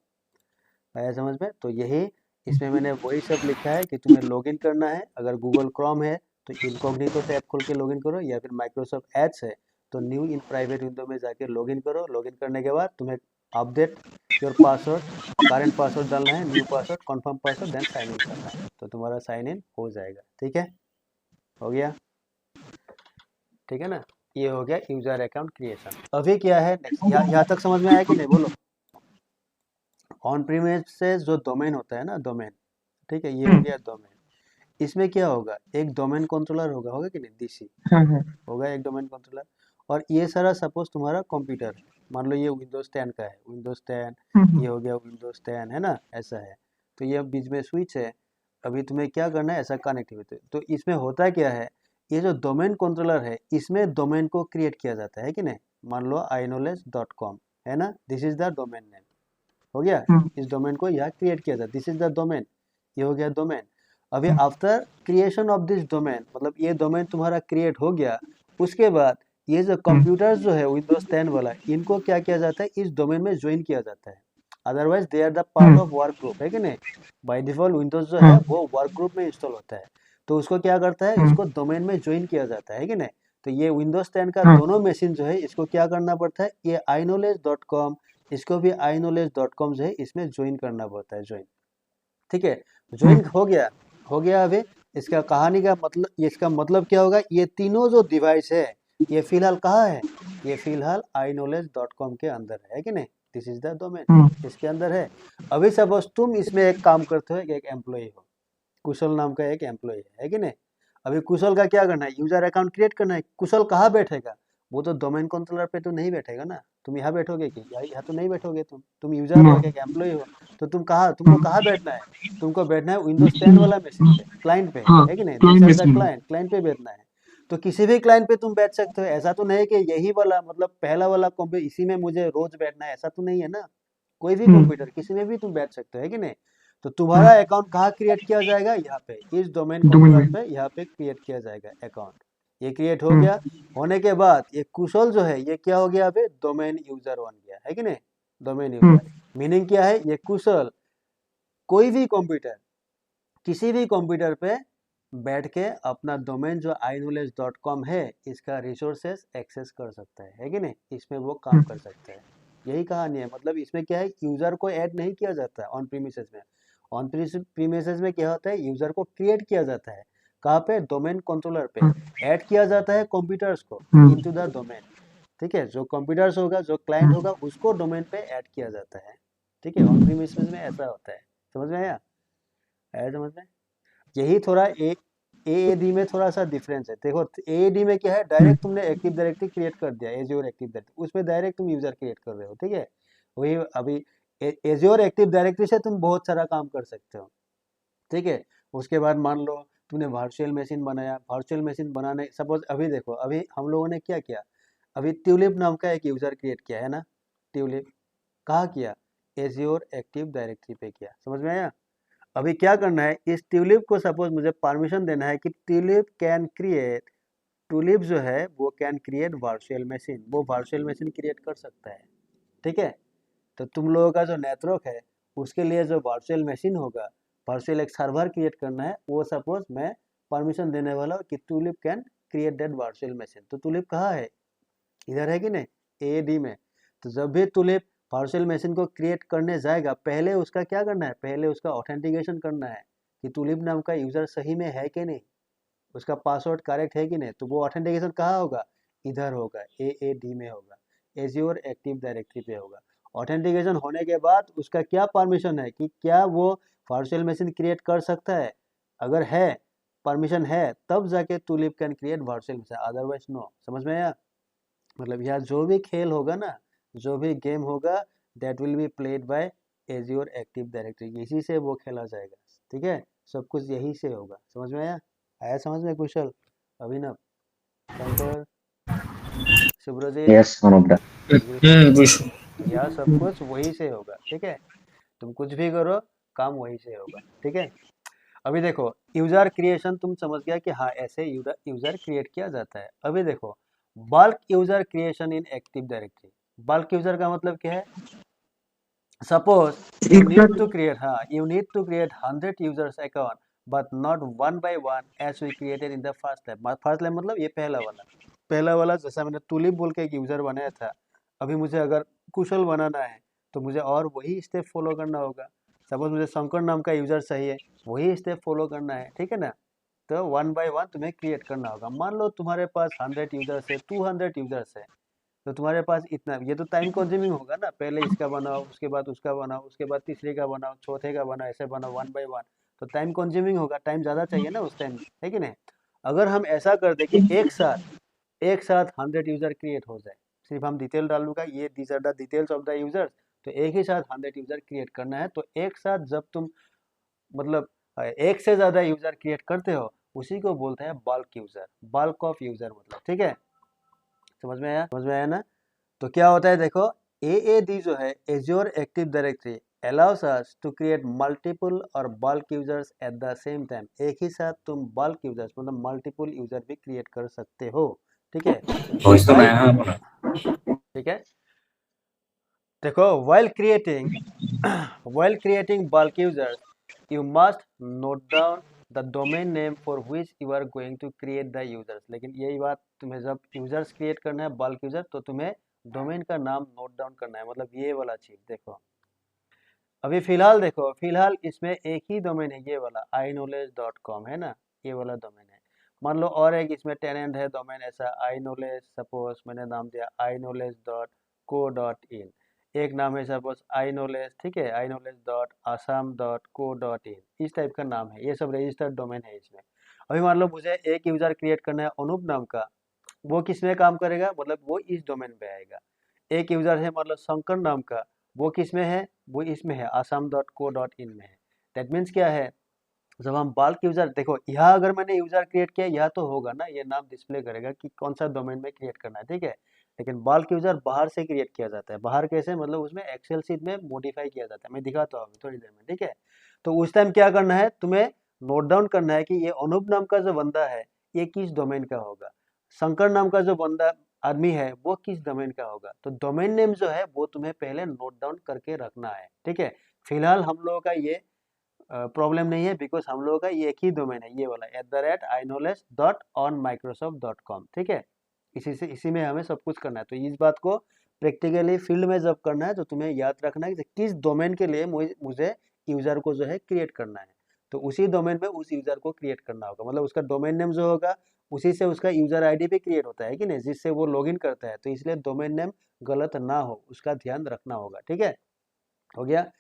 आया समझ में। तो यही इसमें मैंने वही सब लिखा है कि तुम्हें लॉगिन करना है, अगर गूगल क्रोम है तो इनकॉग्निटो टैब खोल के लॉगिन करो, या फिर माइक्रोसॉफ्ट एड्स है तो न्यू इन प्राइवेट विंडो में जाके लॉगिन करो। लॉगिन करने के बाद तुम्हें update your password, current password डालना है, new password, confirm password, then sign in करना है, तो तुम्हारा साइन इन हो जाएगा, ठीक है, हो गया, ठीक है ना। ये हो गया यूजर अकाउंट क्रिएशन। अभी क्या है नेक्स्ट, यहाँ तक समझ में आया कि नहीं, बोलो। ऑन प्रीमिसेस जो डोमेन होता है ना, डोमेन, ठीक है, ये हो गया डोमेन। इसमें क्या होगा, एक डोमेन कंट्रोलर होगा कि नहीं, डीसी हाँ हाँ। होगा एक डोमेन कंट्रोलर। और ये सारा सपोज तुम्हारा कंप्यूटर है, मान लो ये विंडोज 10 का है, विंडोज 10, ये हो गया विंडोज 10 है ना, ऐसा है। तो ये बीच में स्विच है, अभी तुम्हें क्या करना है, ऐसा कनेक्टिविटी। तो इसमें होता क्या है, ये जो डोमेन कंट्रोलर है इसमें डोमेन को क्रिएट किया जाता है कि नहीं। मान लो inolage.com है ना, this is the domain name, हो गया। इस डोमेन को यहाँ क्रिएट किया जाता है, दिस इज द डोमेन, ये हो गया डोमेन। अभी after creation of this domain, मतलब ये डोमेन तुम्हारा क्रिएट हो गया, उसके बाद ये जो कंप्यूटर्स जो है विंडोज 10 वाला, इनको क्या किया जाता है, इस डोमेन में ज्वाइन किया जाता है। Otherwise they are the part of work group, है कि नहीं। बाय डिफॉल्ट विंडोज जो है वो वर्क ग्रुप में इंस्टॉल होता है, तो उसको क्या करता है, इसको डोमेन में ज्वाइन किया जाता है कि नहीं। तो ये विंडोज 10 का दोनों मशीन जो है इसको क्या करना पड़ता है, ये inolage.com, इसको भी inolage.com जो है इसमें ज्वाइन करना पड़ता है, ज्वाइन, ठीक है। ज्वाइन हो गया। अभी इसका कहानी का मतलब, इसका मतलब क्या होगा, ये तीनों जो डिवाइस है ये फिलहाल कहाँ है, ये फिलहाल inolage.com के अंदर है कि नहीं, दिस इज द डोमेन, इसके अंदर है। अभी सपोज तुम इसमें एक काम करते हो, एक एम्प्लॉय हो, कुशल नाम का एक एम्प्लॉय है कि नहीं। अभी कुशल का क्या करना है, यूजर अकाउंट क्रिएट करना है, कुशल कहाँ बैठेगा, वो तो डोमेन कंट्रोलर पे तो नहीं बैठेगा ना। तुम यहाँ बैठोगे कि यहाँ तो नहीं बैठोगे। तुम यूजर हो, एक एम्प्लॉय हो। तो तुमको कहाँ बैठना है? तुमको बैठना है विंडोज 10 वाला मशीन पे, क्लाइंट पे, हाँ है कि नहीं? This client are the machine. Client पे बैठना है। तो किसी भी क्लाइंट पे तुम बैठ सकते हो। ऐसा तो नहीं कि यही वाला मतलब पहला वाला कंप्यूटर इसी में मुझे रोज बैठना है, ऐसा तो नहीं है ना। कोई भी कंप्यूटर किसी में भी तुम बैठ सकते हो, है कि नहीं? तो तुम्हारा अकाउंट कहाँ क्रिएट किया जाएगा? यहाँ पे, इस डोमेन डोमेन कंट्रोलर में। पे यहाँ पे क्रिएट किया जाएगा अकाउंट। ये क्रिएट हो गया। होने के बाद ये कुशल जो है ये क्या हो गया? अभी डोमेन यूजर बन गया, है कि नहीं? डोमेन यूजर मीनिंग क्या है? ये कुशल कोई भी कंप्यूटर, किसी भी कंप्यूटर पे बैठ के अपना डोमेन जो iknowledge.com है इसका रिसोर्सेस एक्सेस कर सकता है कि नहीं? इसमें वो काम कर सकता है। यही कहानी है। मतलब इसमें क्या है, यूजर को ऐड नहीं किया जाता है ऑन प्रीमिसेस में। ऑन प्रीमिसेस में क्या होता है, यूजर को क्रिएट किया जाता है। कहाँ पे? डोमेन कंट्रोलर पे। ऐड किया जाता है कंप्यूटर्स को इनटू द डोमेन। ठीक है, जो कंप्यूटर्स होगा, जो क्लाइंट होगा, उसको डोमेन पे ऐड किया जाता है। ठीक है, ऑन प्रीमिसेस में ऐसा होता है। समझ में आया? आया समझ में? यही थोड़ा एएडी में थोड़ा सा डिफरेंस है। देखो एएडी में क्या है, डायरेक्ट तुमने एक्टिव डायरेक्टरी क्रिएट कर दिया, एज्योर एक्टिव डायरेक्टरी, उसमें डायरेक्ट तुम यूजर क्रिएट कर रहे हो। ठीक है, वही अभी एज्योर एक्टिव डायरेक्टरी से तुम बहुत सारा काम कर सकते हो। ठीक है, उसके बाद मान लो तुमने वर्चुअल मशीन बनाया। वर्चुअल मशीन बनाने सपोज अभी देखो, अभी हम लोगों ने क्या किया, अभी ट्यूलिप नाम का एक यूजर क्रिएट किया है ना। ट्यूलिप कहाँ किया? एज्योर एक्टिव डायरेक्टरी पे किया। समझ में आया? अभी क्या करना है, इस ट्यूलिप को सपोज मुझे परमिशन देना है कि ट्यूलिप कैन क्रिएट, ट्यूलिप जो है वो कैन क्रिएट वर्चुअल मशीन, वो वर्चुअल मशीन क्रिएट कर सकता है। ठीक है, तो तुम लोगों का जो नेटवर्क है उसके लिए जो वर्चुअल मशीन होगा, वर्चुअल एक सर्वर क्रिएट करना है, वो सपोज मैं परमिशन देने वाला हूँ कि tulip can create that virtual machine. तो ट्यूलिप कहाँ है? इधर है कि नहीं? एडी में। तो जब भी तुलिप वर्चुअल मशीन को क्रिएट करने जाएगा, पहले उसका क्या करना है? पहले उसका ऑथेंटिकेशन करना है कि तुलिप नाम का यूजर सही में है कि नहीं, उसका पासवर्ड करेक्ट है कि नहीं। तो वो ऑथेंटिकेशन कहाँ होगा? इधर होगा, एएडी में होगा, एज्योर एक्टिव डायरेक्टरी पे होगा। ऑथेंटिकेशन होने के बाद उसका क्या परमिशन है कि क्या वो वर्चुअल मशीन क्रिएट कर सकता है। अगर है, परमिशन है, तब जाके Tulip can create virtual machine, otherwise no. समझ में आया? मतलब यहाँ जो भी खेल होगा ना, जो भी गेम होगा, that will be played by azure active directory, इसी से वो खेला जाएगा। ठीक है, सब कुछ यही से होगा। समझ में आया? आया समझ में Kushal, Abhinav, Shankar, Subrajit, yes one of the. Gulshan? बुझ यह सब कुछ वही से होगा। ठीक है, तुम कुछ भी करो, काम वही से होगा। ठीक है, अभी देखो यूजर क्रिएशन तुम समझ गया कि हाँ ऐसे यूजर क्रिएट किया जाता है। अभी देखो बल्क यूजर क्रिएशन इन एक्टिव डायरेक्टरी। बल्क यूजर का मतलब क्या है? सपोज you एक need साथ। to create, हाँ, you need to create 100 users account but not one by one as we created in the first lab। First lab मतलब ये पहला वाला जैसा मैंने तुलिप बोल के एक यूजर बनाया था। अभी मुझे अगर कुशल बनाना है तो मुझे और वही स्टेप फॉलो करना होगा। सपोज मुझे शंकर नाम का यूजर चाहिए, वही स्टेप फॉलो करना है। ठीक है ना? तो वन बाय वन तुम्हें क्रिएट करना होगा। मान लो तुम्हारे पास 100 यूजर्स है, 200 यूजर्स है, तो तुम्हारे पास इतना, ये तो टाइम कंज्यूमिंग होगा ना। पहले इसका बनाओ, उसके बाद उसका बनाओ, उसके बाद तीसरे का बनाओ, चौथे का बनाओ, ऐसे बनाओ वन बाय वन। तो टाइम कंज्यूमिंग होगा, टाइम ज़्यादा चाहिए ना उस टाइम, है कि नहीं? अगर हम ऐसा कर दे कि एक साथ 100 यूजर क्रिएट हो जाए, सिर्फ हम डिटेल डाल दूंगा, ये these are the details of the users, तो एक ही साथ 100 यूजर क्रिएट करना है। तो एक साथ जब तुम मतलब एक से ज़्यादा यूजर क्रिएट करते हो, उसी को बोलते हैं bulk user, bulk of user मतलब। ठीक है, समझ में आया ना? तो क्या होता है देखो, AAD जो है azure active directory allows us to create multiple और bulk users at the same time। एक ही साथ तुम bulk users मतलब मल्टीपल यूजर भी क्रिएट कर सकते हो। ठीक है, तो मैं while, हाँ बोला। ठीक है, देखो while creating while creating bulk users you must note down the domain name for which you are going to create the users। लेकिन यही बात, तुम्हें जब यूजर्स क्रिएट करना है बल्क यूजर, तो तुम्हें डोमेन का नाम नोट डाउन करना है। मतलब ये वाला चीज देखो, अभी फिलहाल देखो, फिलहाल इसमें एक ही डोमेन है, ये वाला iknowledge.com है ना, ये वाला डोमेन है। मान लो और एक इसमें टेनेंट है डोमेन ऐसा iknowledge, सपोज मैंने नाम दिया iknowledge.co.in। एक नाम है सपोज iknowledge, ठीक है, iknowledge.assam.co.in, इस टाइप का नाम है। ये सब रजिस्टर्ड डोमेन है इसमें। अभी मान लो मुझे एक यूजर क्रिएट करना है अनूप नाम का, वो किस में काम करेगा, मतलब वो इस डोमेन पे आएगा। एक यूजर है मतलब शंकर नाम का, वो किस में है, वो इसमें है, assam.co.in में है। दैट मीन्स क्या है, जब हम बल्क यूजर, देखो यहाँ अगर मैंने यूजर क्रिएट किया, यह तो होगा ना, ये नाम डिस्प्ले करेगा कि कौन सा डोमेन में क्रिएट करना है, ठीक है। लेकिन बल्क यूजर बाहर से क्रिएट किया जाता है। बाहर कैसे, मतलब उसमें एक्सेल शीट में मॉडिफाई किया जाता है, मैं दिखाता हूँ थोड़ी देर में, ठीक है। तो उस टाइम क्या करना है, तुम्हें नोट डाउन करना है कि ये अनूप नाम का जो बंदा है ये किस डोमेन का होगा, शंकर नाम का जो बंदा आदमी है वो किस डोमेन का होगा। तो डोमेन नेम जो है वो तुम्हें पहले नोट डाउन करके रखना है, ठीक है। फिलहाल हम लोगों का ये प्रॉब्लम नहीं है, बिकॉज हम लोगों का ये एक ही डोमेन है, ये वाला @iknowledge.onmicrosoft.com, ठीक है। इसी में हमें सब कुछ करना है। तो इस बात को प्रैक्टिकली फील्ड में जब करना है तो तुम्हें याद रखना है कि किस डोमेन के लिए मुझे यूजर को जो है क्रिएट करना है। तो उसी डोमेन में उस यूजर को क्रिएट करना होगा, मतलब उसका डोमेन नेम जो होगा उसी से उसका यूजर आईडी भी क्रिएट होता है कि नहीं, जिससे वो लॉगिन करता है। तो इसलिए डोमेन नेम गलत ना हो, उसका ध्यान रखना होगा, ठीक है। हो गया,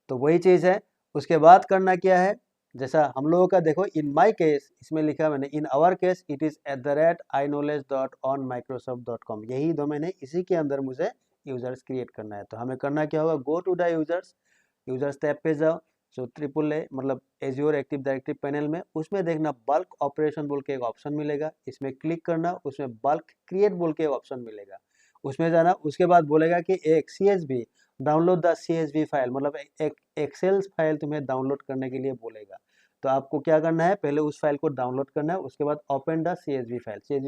तो वही चीज़ है। उसके बाद करना क्या है, जैसा हम लोगों का देखो, इन माई केस इसमें लिखा मैंने, in our case it is @iknowledge.onmicrosoft.com, यही डोमेन है, इसी के अंदर मुझे यूजर्स क्रिएट करना है। तो हमें करना क्या होगा, go to the users tab पे जाओ। सो ट्रिपल ए मतलब एज्योर एक्टिव डायरेक्टरी पैनल में, उसमें देखना बल्क ऑपरेशन बोल के एक ऑप्शन मिलेगा, इसमें क्लिक करना, उसमें बल्क क्रिएट बोल के ऑप्शन मिलेगा, उसमें जाना। उसके बाद बोलेगा कि एक CSV download the CSV file, मतलब एक एक्सेल फाइल तुम्हें डाउनलोड करने के लिए बोलेगा। तो आपको क्या करना है, पहले उस फाइल को डाउनलोड करना है, उसके बाद ओपन द CSV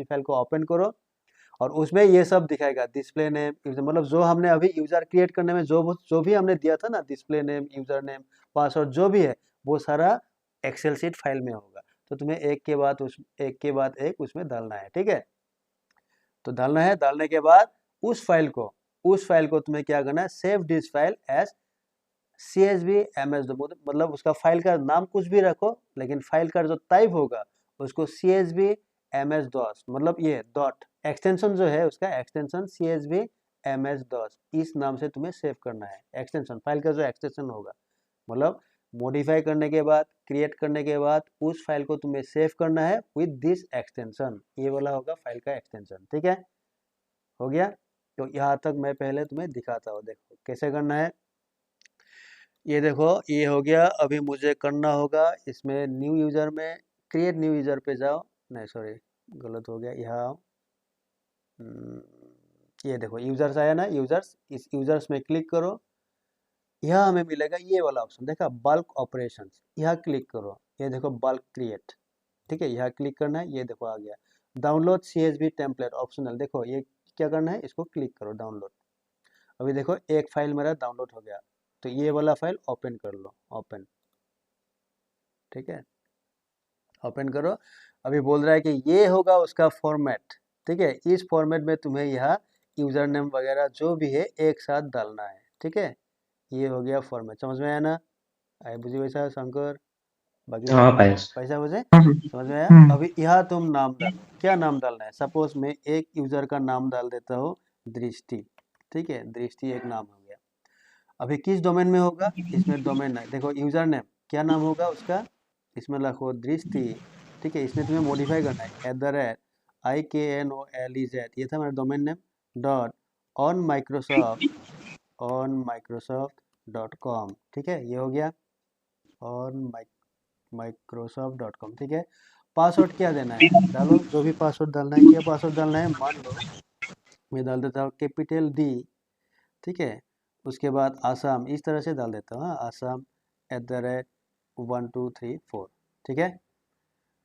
फाइल को ओपन करो, और उसमें ये सब दिखाएगा, डिस्प्ले नेम यूजर, मतलब जो हमने अभी यूजर क्रिएट करने में जो भी हमने दिया था ना, display name, user name, password जो भी है, वो सारा एक्सेल शीट फाइल में होगा। तो तुम्हें एक के बाद एक उसमें डालना है, ठीक है। तो डालना है, डालने के बाद उस फाइल को तुम्हें क्या करना है, save this file as CSV MS, मतलब उसका फाइल का नाम कुछ भी रखो, लेकिन फाइल का जो टाइप होगा उसको CSV MS DOS, मतलब ये डॉट एक्सटेंशन जो है उसका एक्सटेंशन CSV MS DOS, इस नाम से तुम्हें सेव करना है। एक्सटेंशन फाइल का जो एक्सटेंशन होगा, मतलब मॉडिफाई करने के बाद, क्रिएट करने के बाद उस फाइल को तुम्हें सेव करना है विद दिस एक्सटेंशन, ये वाला होगा फाइल का एक्सटेंशन, ठीक है। हो गया, तो यहाँ तक मैं पहले तुम्हें दिखाता हूँ, देखो कैसे करना है। ये देखो, ये हो गया। अभी मुझे करना होगा इसमें न्यू यूजर में, क्रिएट न्यू यूजर पे जाओ, नहीं सॉरी गलत हो गया, यहाँ आओ। ये देखो यूजर्स आया ना, यूजर्स, इस यूजर्स में क्लिक करो। यहाँ हमें मिलेगा ये वाला ऑप्शन, देखा बल्क ऑपरेशंस, यहाँ क्लिक करो। ये देखो बल्क क्रिएट, ठीक है, यहाँ क्लिक करना है। ये देखो आ गया डाउनलोड CSV टेम्पलेट ऑप्शनल, देखो ये क्या करना है, इसको क्लिक करो डाउनलोड। अभी देखो एक फाइल मेरा डाउनलोड हो गया, तो ये वाला फाइल ओपन कर लो, ओपन, ठीक है, ओपन करो। अभी बोल रहा है कि ये होगा उसका फॉर्मेट, ठीक है। इस फॉर्मेट में तुम्हें यहाँ यूजर नेम वगैरह जो भी है एक साथ डालना है, ठीक है। ये हो गया फॉर्मेट, समझ में आया ना, आए बुझी वैसा शंकर, बाकी हाँ सब पायस। पैसा बुझे, हम्म। समझ में आया। हम्म। अभी यहाँ तुम नाम डालो, क्या नाम डालना है, सपोज मैं एक यूजर का नाम डाल देता हूँ दृष्टि, ठीक है, दृष्टि एक नाम हो गया। अभी किस डोमेन में होगा, इसमें डोमेन है, देखो यूजर नेम क्या नाम होगा उसका, इसमें लिखो दृष्टि, ठीक है। इसमें तुम्हें मॉडिफाई करना है @IKNOLEZ, ये था मेरा domain name, dot on microsoft.com, ठीक है, ये हो गया on microsoft.com, ठीक है। पासवर्ड क्या देना है, डालो जो भी पासवर्ड डालना है, क्या पासवर्ड डालना है, मान लो मैं डाल देता हूँ कैपिटल D, ठीक है। उसके बाद आसाम, इस तरह से डाल देता हूँ, हाँ, आसाम @1234, ठीक है,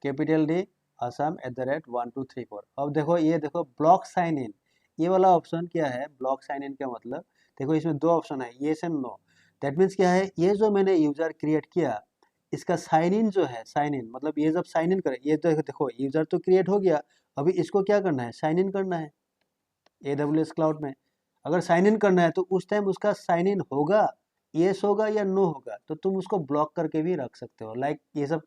कैपिटल D आसाम @1234। अब देखो, ये देखो ब्लॉक साइन इन, ये वाला ऑप्शन क्या है, ब्लॉक साइन इन का मतलब, देखो इसमें दो ऑप्शन है, yes and no. That means क्या है, ये जो मैंने यूजर क्रिएट किया, इसका साइन इन जो है, साइन इन मतलब ये जब साइन इन करे, ये तो देखो यूजर तो क्रिएट हो गया, अभी इसको क्या करना है, साइन इन करना है AWS क्लाउड में। अगर साइन इन करना है तो उस टाइम उसका साइन इन होगा, येस होगा या नो होगा, तो तुम उसको ब्लॉक करके भी रख सकते हो। लाइक ये सब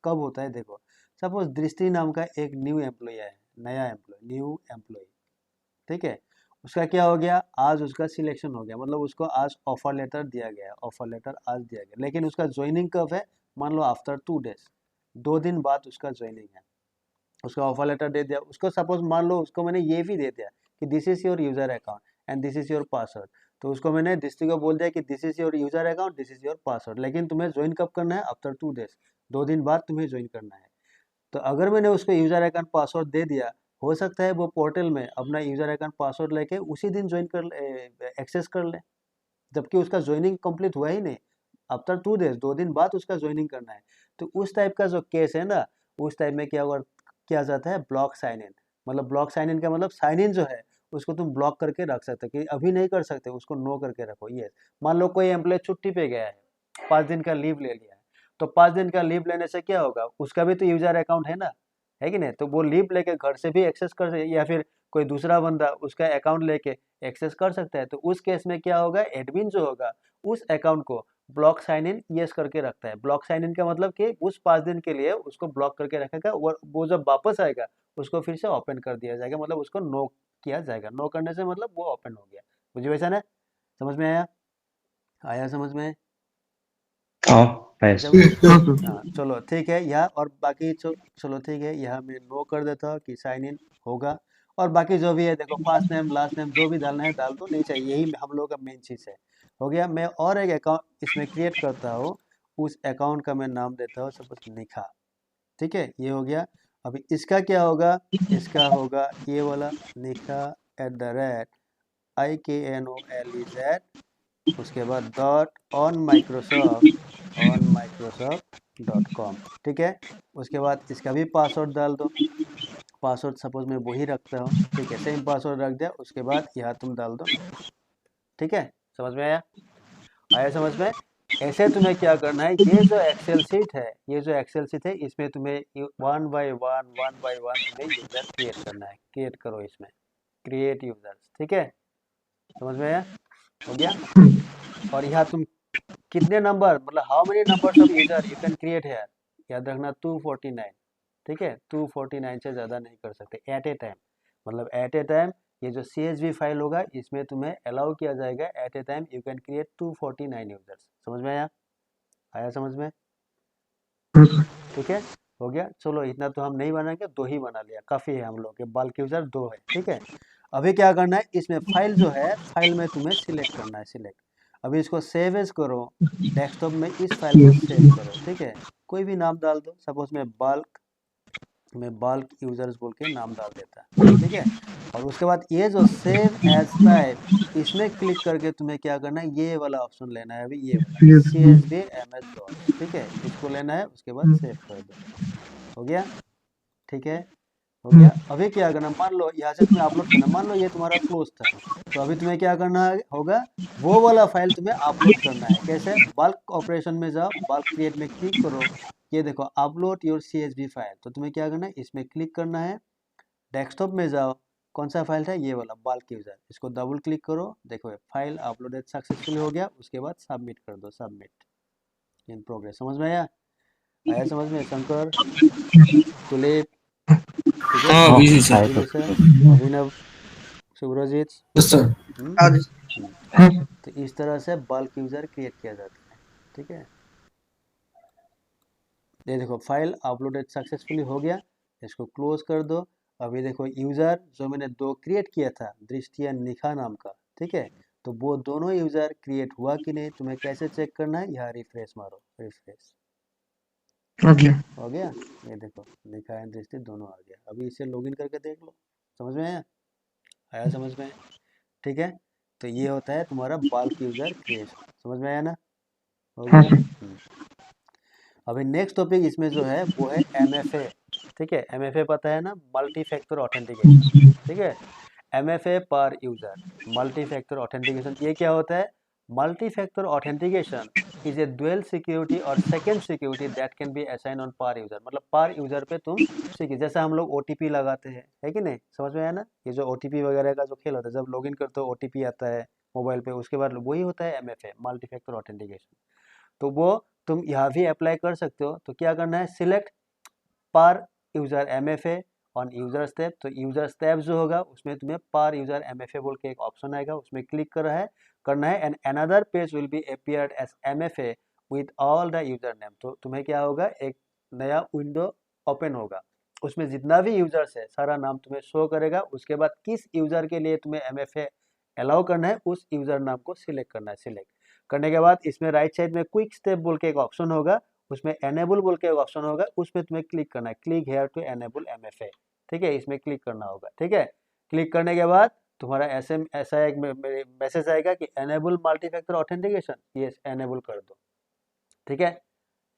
कब होता है, देखो सपोज दृष्टि नाम का एक न्यू एम्प्लॉय है, नया एम्प्लॉय, न्यू एम्प्लॉय, ठीक है। उसका क्या हो गया, आज उसका सिलेक्शन हो गया, मतलब उसको आज ऑफर लेटर दिया गया, ऑफर लेटर आज दिया गया, लेकिन उसका ज्वाइनिंग कब है, मान लो आफ्टर 2 डेज, 2 दिन बाद उसका ज्वाइनिंग है। उसका ऑफर लेटर दे दिया उसको, सपोज मान लो उसको मैंने ये भी दे दिया कि this is your user account and this is your password, तो उसको मैंने दृष्टि को बोल दिया कि this is your user account, this is your password, लेकिन तुम्हें ज्वाइन कब करना है, आफ्टर 2 डेज, 2 दिन बाद तुम्हें ज्वाइन करना है। तो अगर मैंने उसको यूजर अकाउंट पासवर्ड दे दिया, हो सकता है वो पोर्टल में अपना यूजर अकाउंट पासवर्ड लेके उसी दिन ज्वाइन कर एक्सेस कर ले, जबकि उसका ज्वाइनिंग कंप्लीट हुआ ही नहीं, आफ्टर 2 डेज, 2 दिन बाद उसका ज्वाइनिंग करना है। तो उस टाइप का जो केस है ना, उस टाइप में क्या हुआ, किया जाता है ब्लॉक साइन इन। मतलब ब्लॉक साइन इन का मतलब साइन इन जो है उसको तुम ब्लॉक करके रख सकते हो कि अभी नहीं कर सकते, उसको नो करके रखो। ये मान लो कोई एम्प्लॉय छुट्टी पे गया है, 5 दिन का लीव ले लिया है, तो 5 दिन का लीव लेने से क्या होगा, उसका भी तो यूजर अकाउंट है ना, है कि नहीं, तो वो लीव लेके घर से भी एक्सेस कर सकते, या फिर कोई दूसरा बंदा उसका अकाउंट लेके एक्सेस कर सकता है। तो उस केस में क्या होगा, एडमिन जो होगा उस अकाउंट को ब्लॉक साइन इन यस करके रखता है। ब्लॉक साइन इन का मतलब कि उस 5 दिन के लिए उसको ब्लॉक करके रखेगा, और वो जब वापस आएगा उसको फिर से ओपन कर दिया जाएगा, मतलब उसको नो किया जाएगा। नो करने से मतलब वो ओपन हो गया। मुझे वैसा ना, समझ में आया, आया समझ में। हाँ जब हाँ हाँ चलो ठीक है, यह और बाकी चलो ठीक है, यह मैं नो कर देता हूँ कि साइन इन होगा। और बाकी जो भी है देखो, फर्स्ट नेम लास्ट नेम जो भी डालना है डाल दो, नहीं चाहिए, यही हम लोग का मेन चीज़ है। हो गया। मैं और एक अकाउंट इसमें क्रिएट करता हूँ, उस अकाउंट का मैं नाम देता हूँ सपोज निखा। ठीक है, ये हो गया। अभी इसका क्या होगा, इसका होगा ये वाला nikha@IKNOLEZ, उसके बाद .on microsoft.com। ठीक है, उसके बाद इसका भी पासवर्ड डाल दो। पासवर्ड सपोज मैं वही रखता हूँ, ठीक है, सेम पासवर्ड रख दिया। उसके बाद यहाँ तुम डाल दो नो। ठीक है, समझ में आया, आया समझ में। ऐसे तुम्हें क्या करना है, ये जो एक्सेल सीट है, ये जो एक्सेल सीट है, इसमें तुम्हें वन बाय वन तुम्हें यूजर क्रिएट करना है। क्रिएट करो इसमें, क्रिएट यूजर्स। ठीक है, समझ में आया, हो गया। और यहाँ तुम कितने नंबर, मतलब how many numbers of user you can create है, याद रखना 249। ठीक है, 249 से ज़्यादा नहीं कर सकते एट ए टाइम। मतलब एट ए टाइम ये जो CSV फाइल होगा इसमें तुम्हें अलाउ किया जाएगा, at a time you can create 249 users. समझ में आया, आया समझ में। ठीक है, हो गया। चलो इतना तो हम नहीं बनाएंगे, 2 ही बना लिया, काफ़ी है हम लोग के, बल्क यूजर 2 है। ठीक है, अभी क्या करना है, इसमें फाइल जो है, फाइल में तुम्हें सिलेक्ट करना है, सिलेक्ट। अभी इसको सेव एज करो, डेस्कटॉप में इस फाइल को सेव करो। ठीक है, कोई भी नाम डाल दो, सपोज मैं बल्क यूजर्स बोल के नाम डाल देता। ठीक है, और उसके बाद ये जो सेव एज टाइप, इसमें क्लिक करके तुम्हें क्या करना है, ये वाला ऑप्शन लेना है, अभी ये वाला CSV MS डॉट्स। ठीक है, इसको लेना है, उसके बाद सेव कर दो। हो गया, ठीक है, हो गया। अभी क्या करना, मान लो यहाँ से तुम्हें अपलोड करना, मान लो ये तुम्हारा क्लोज था, तो अभी तुम्हें क्या करना होगा, वो वाला फाइल तुम्हें अपलोड करना है। कैसे, बल्क ऑपरेशन में जाओ, बल्क क्रिएट में क्लिक करो, ये देखो अपलोड योर CSV फाइल, तो तुम्हें क्या करना है, इसमें क्लिक करना है, डेस्कटॉप में जाओ, कौन सा फाइल था, ये वाला बल्क यूजर, इसको डबल क्लिक करो, देखो फाइल अपलोडेड सक्सेसफुली हो गया। उसके बाद सबमिट कर दो, सबमिट इन प्रोग्रेस। समझ में आया, आया समझ में शंकर, तुलिप, ठीक है, हाँ हाँ busy sir. Biju sir, Abhinav, Subrajit. Yes sir. हम्म, आज हम्म। तो इस तरह से बल्क यूजर क्रिएट किया जाता है। ठीक है, ये देखो फाइल अपलोडेड सक्सेसफुली हो गया, इसको क्लोज कर दो। अभी देखो यूजर जो मैंने 2 क्रिएट किया था, दृष्टि या निखा नाम का, ठीक है, तो वो दोनों यूजर क्रिएट हुआ कि नहीं, तुम्हें कैसे चेक करना है, यहाँ रिफ्रेश मारो, रिफ्रेश ओके हो गया। ये देखो निखा एंड दृष्टि दोनों आ गया। अभी इसे लॉगिन करके देख लो, समझ में आया, आया समझ में। ठीक है, तो ये होता है तुम्हारा बल्क यूजर क्रिएशन। समझ में आया ना, हो हाँ गया। सर अभी नेक्स्ट टॉपिक इसमें जो है वो है MFA। ठीक है, MFA पता है ना, मल्टी फैक्टर ऑथेंटिकेशन। ठीक है, MFA पर यूजर, मल्टी फैक्टर ऑथेंटिकेशन, ये क्या होता है, multi factor authentication is a dual security और second security that can be assign on per user. मतलब पर यूजर पे तुम सीखिए, जैसे हम लोग OTP लगाते हैं, है कि नहीं, समझ में आया ना। ये जो OTP वगैरह का जो खेल होता है, जब लॉगिन करते हो OTP आता है मोबाइल पे, उसके बाद वही होता है MFA, मल्टी फैक्टर ऑथेंटिकेशन। तो वो तुम यहाँ भी अप्लाई कर सकते हो। तो क्या करना है, सिलेक्ट पर user MFA on user step. तो यूजर स्टेप जो होगा उसमें तुम्हें पर यूजर MFA बोल के एक ऑप्शन आएगा, उसमें क्लिक करना है and another page will be appeared as MFA with all the user name. तो तुम्हें क्या होगा, एक नया विंडो ओपन होगा, उसमें जितना भी यूजर्स है सारा नाम तुम्हें शो करेगा। उसके बाद किस यूजर के लिए तुम्हें MFA अलाउ करना है उस यूजर नाम को सिलेक्ट करना है। सिलेक्ट करने के बाद इसमें राइट साइड में क्विक स्टेप बोल के एक ऑप्शन होगा, उसमें एनेबल बोल के एक ऑप्शन होगा, उसमें तुम्हें क्लिक करना है, click here to enable MFA। ठीक है, इसमें क्लिक करना होगा। ठीक है, क्लिक करने के बाद तुम्हारा ऐसा एक मैसेज आएगा कि एनेबल मल्टीफैक्टर ऑथेंटिकेशन, ये एनेबल कर दो। ठीक है,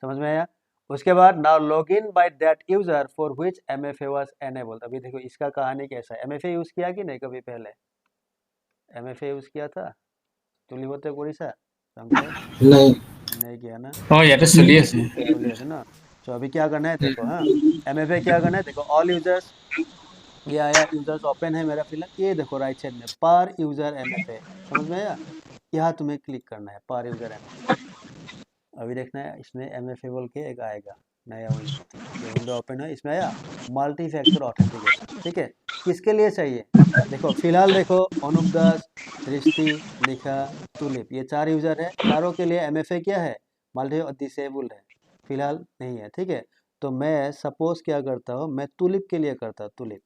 समझ में आया। उसके बाद now log in by that user for which MFA was enabled. अभी देखो इसका कहानी कैसा है। MFA यूज किया कि नहीं कभी पहले? MFA यूज किया था तुली होते कोई सा नहीं। नहीं किया ना, ইয়াতে চলি আছে चलिए ऐसे ना। तो अभी क्या करना है देखो, हाँ MFA क्या करना है देखो, ऑल यूजर्स, ये आया यूजर्स ओपन है मेरा फिलहाल, ये देखो राइट साइड में पर यूजर MFA, समझ में आया। यहाँ तुम्हें क्लिक करना है पर यूजर MFA। अभी देखना है इसमें MFA बोल के एक आएगा नया ये विंडो ओपन है, इसमें आया मल्टी फैक्टर ऑथेंटिकेशन। ठीक है, किसके लिए चाहिए देखो, फिलहाल देखो अनुप दास, दृष्टि, निखा, तुलिप, ये 4 यूजर है, चारों के लिए MFA क्या है, मल्टी और डिसेबल है, फिलहाल नहीं है। ठीक है, तो मैं सपोज क्या करता हूँ, मैं तुलिप के लिए करता हूँ, तुलिप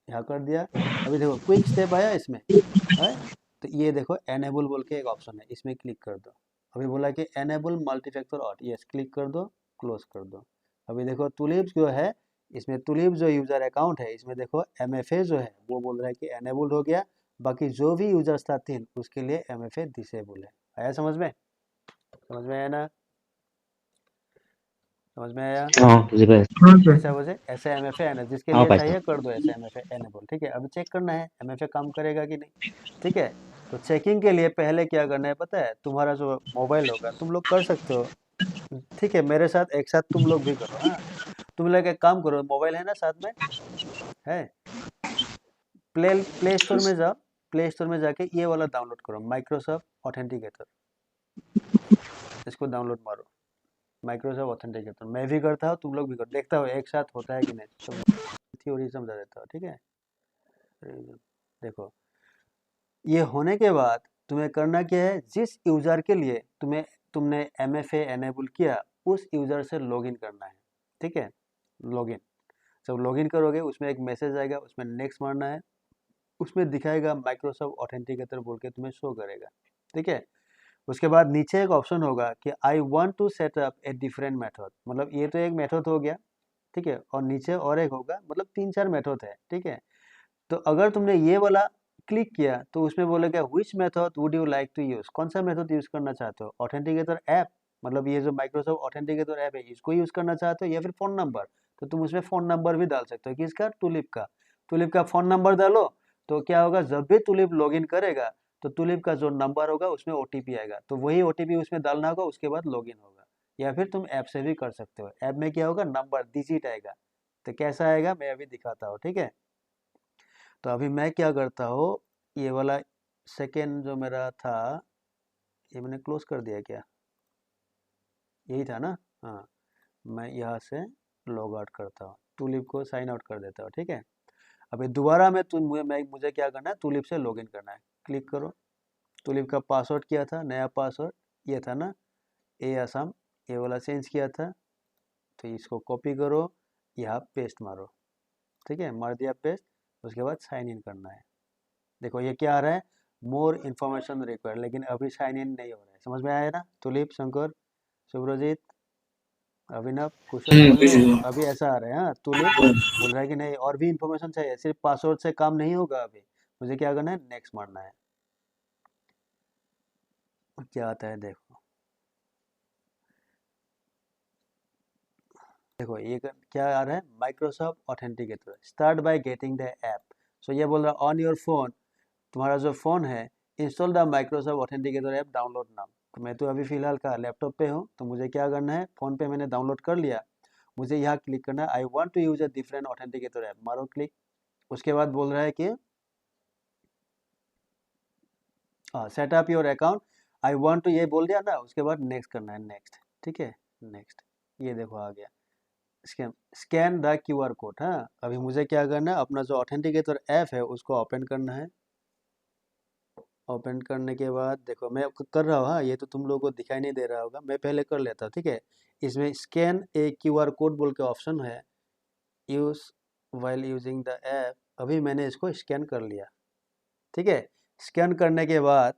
यहाँ कर दिया। अभी देखो क्विक स्टेप आया इसमें है, तो ये देखो एनेबल बोल के एक ऑप्शन है, इसमें क्लिक कर दो। अभी बोला कि एनेबल मल्टीफैक्टर ऑट, यस क्लिक कर दो, क्लोज कर दो। अभी देखो तुलिप जो है, इसमें तुलिप जो यूजर अकाउंट है, इसमें देखो MFA जो है वो बोल रहा है कि एनेबल हो गया, बाकी जो भी यूजर्स था 3 उसके लिए MFA डिसेबल है। आया समझ में? समझ में आया ना? समझ में आया? बुझি পাইছো। ऐसा वजह ऐसा MFA है ना, जिसके लिए পাইছো। चाहिए कर दो ऐसा MFA एनेबल। ठीक है, अभी चेक करना है MFA काम करेगा कि नहीं। ठीक है, तो चेकिंग के लिए पहले क्या करना है पता है, तुम्हारा जो मोबाइल होगा तुम लोग कर सकते हो। ठीक है, मेरे साथ एक साथ तुम लोग भी करो। हाँ, तुम लोग एक काम करो, मोबाइल है ना साथ में है, प्ले स्टोर में जाओ, प्ले स्टोर में जाके ये वाला डाउनलोड करो, माइक्रोसॉफ्ट ऑथेंटिकेटर, इसको डाउनलोड मारो, माइक्रोसॉफ्ट ऑथेंटिकेटर। मैं भी करता हूँ, तुम लोग भी करो, देखता हो एक साथ होता है कि नहीं। सब थ्योरी समझा देता हूँ। ठीक है, देखो ये होने के बाद तुम्हें करना क्या है, जिस यूजर के लिए तुमने MFA एनेबल किया उस यूजर से लॉगिन करना है। ठीक है, लॉगिन, जब लॉगिन करोगे उसमें एक मैसेज आएगा, उसमें नेक्स्ट मारना है, उसमें दिखाएगा माइक्रोसॉफ्ट ऑथेंटिकेटर बोल के तुम्हें शो करेगा। ठीक है, उसके बाद नीचे एक ऑप्शन होगा कि I want to set up a different method, मतलब ये तो एक मेथड हो गया। ठीक है, और नीचे और एक होगा, मतलब 3-4 मेथड है। ठीक है, तो अगर तुमने ये वाला क्लिक किया तो उसमें बोलेगा which method would you like to use, कौन सा मेथड यूज करना चाहते हो, ऑथेंटिकेटर ऐप, मतलब ये जो माइक्रोसॉफ्ट ऑथेंटिकेटर ऐप है इसको यूज करना चाहते हो, या फिर फोन नंबर, तो तुम उसमें फोन नंबर भी डाल सकते हो, किसका, टुलिप का। टुलिप का फोन नंबर डालो, तो क्या होगा, जब भी टुलिप लॉगिन करेगा तो टुलिप का जो नंबर होगा उसमें OTP आएगा, तो वही OTP उसमें डालना होगा, उसके बाद लॉगिन होगा। या फिर तुम ऐप से भी कर सकते हो, ऐप में क्या होगा, नंबर डिजिट आएगा। तो कैसा आएगा मैं अभी दिखाता हूँ। ठीक है, तो अभी मैं क्या करता हूँ, ये वाला सेकेंड जो मेरा था ये मैंने क्लोज कर दिया क्या, यही था ना। हाँ, मैं यहाँ से लॉग आउट करता हूँ, टूलिप को साइन आउट कर देता हूँ। ठीक है, अभी दोबारा मुझे क्या करना है, टूलिप से लॉगिन करना है, क्लिक करो। टूलिप का पासवर्ड क्या था, नया पासवर्ड ये था ना, ए असम, ये वाला चेंज किया था, तो इसको कॉपी करो, यहाँ पेस्ट मारो। ठीक है, मार दिया पेस्ट, उसके बाद साइन इन करना है। देखो ये क्या आ रहा है, मोर इन्फॉर्मेशन रिक्वायर, लेकिन अभी साइन इन नहीं हो रहा है। समझ में आया ना, तुलिप, शंकर, सुब्रजीत, अभिनव, कुशल, समझ में आया? अभी ऐसा आ रहा है। हाँ, तुलिप बोल रहा है कि नहीं और भी इन्फॉर्मेशन चाहिए, सिर्फ पासवर्ड से काम नहीं होगा, अभी मुझे क्या करना है, नेक्स्ट मारना है। क्या आता है देखो, देखो ये क्या आ रहा है, Microsoft authenticator start by getting the app. So ये बोल रहा है ऑन योर फोन, तुम्हारा जो फ़ोन है, install the Microsoft authenticator app, download now. तो मैं तो अभी फ़िलहाल का लैपटॉप पे हूँ, तो मुझे क्या करना है, फ़ोन पे मैंने डाउनलोड कर लिया, मुझे यहाँ क्लिक करना है, I want to use a different authenticator app, मारो क्लिक। उसके बाद बोल रहा है कि set up your account, I want to ये बोल दिया ना, उसके बाद नेक्स्ट करना है, नेक्स्ट। ठीक है, नेक्स्ट, ये देखो आ गया, स्कैन द QR कोड। हाँ, अभी मुझे क्या करना है, अपना जो ऑथेंटिकेटर ऐप है उसको ओपन करना है। ओपन करने के बाद देखो मैं कर रहा हूँ। हाँ, ये तो तुम लोगों को दिखाई नहीं दे रहा होगा, मैं पहले कर लेता हूँ। ठीक है, इसमें स्कैन ए QR कोड बोल के ऑप्शन है, use while using the app, अभी मैंने इसको स्कैन कर लिया, ठीक है। स्कैन करने के बाद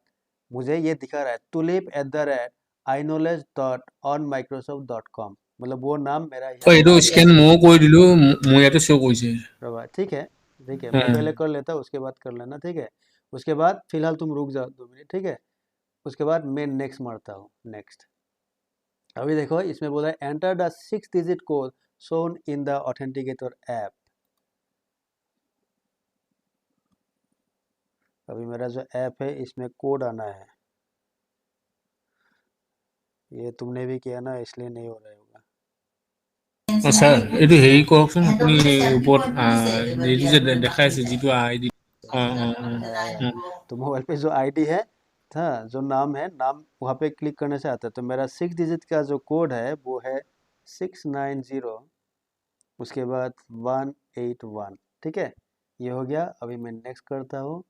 मुझे ये दिखा रहा है tulip@inowledge.onmicrosoft.com, मतलब वो नाम मेरा यहाँ এইটো आ गया। স্কেন ময়ো কৰি দিলো মোৰ ইয়াতে শ্ব' কৰিছে। रवा ठीक है, ठीक है, मैं हाँ। पहले कर लेता हूँ, उसके बाद कर लेना, ठीक है। उसके बाद फिलहाल तुम रुक जाओ 2 मिनट, ठीक है। उसके बाद मैं नेक्स्ट मारता हूँ, नेक्स्ट। अभी देखो इसमें बोला है enter the 6 digit code shown in the authenticator app. अभी मेरा जो ऐप है इसमें कोड आना है, ये तुमने भी किया ना इसलिए नहीं हो रहा होगा। স্যার এইটো হেৰি কৰকচোন আপুনি ওপৰত এইটো যে দেখাই আছে যিটো আইডি। आया। तो मोबाइल पे जो आईडी है था, जो नाम है, नाम वहाँ पे क्लिक करने से आता है। तो मेरा 6 डिजिट का जो कोड है वो है 690, उसके बाद 181, ठीक है। ये हो गया। अभी मैं नेक्स्ट करता हूँ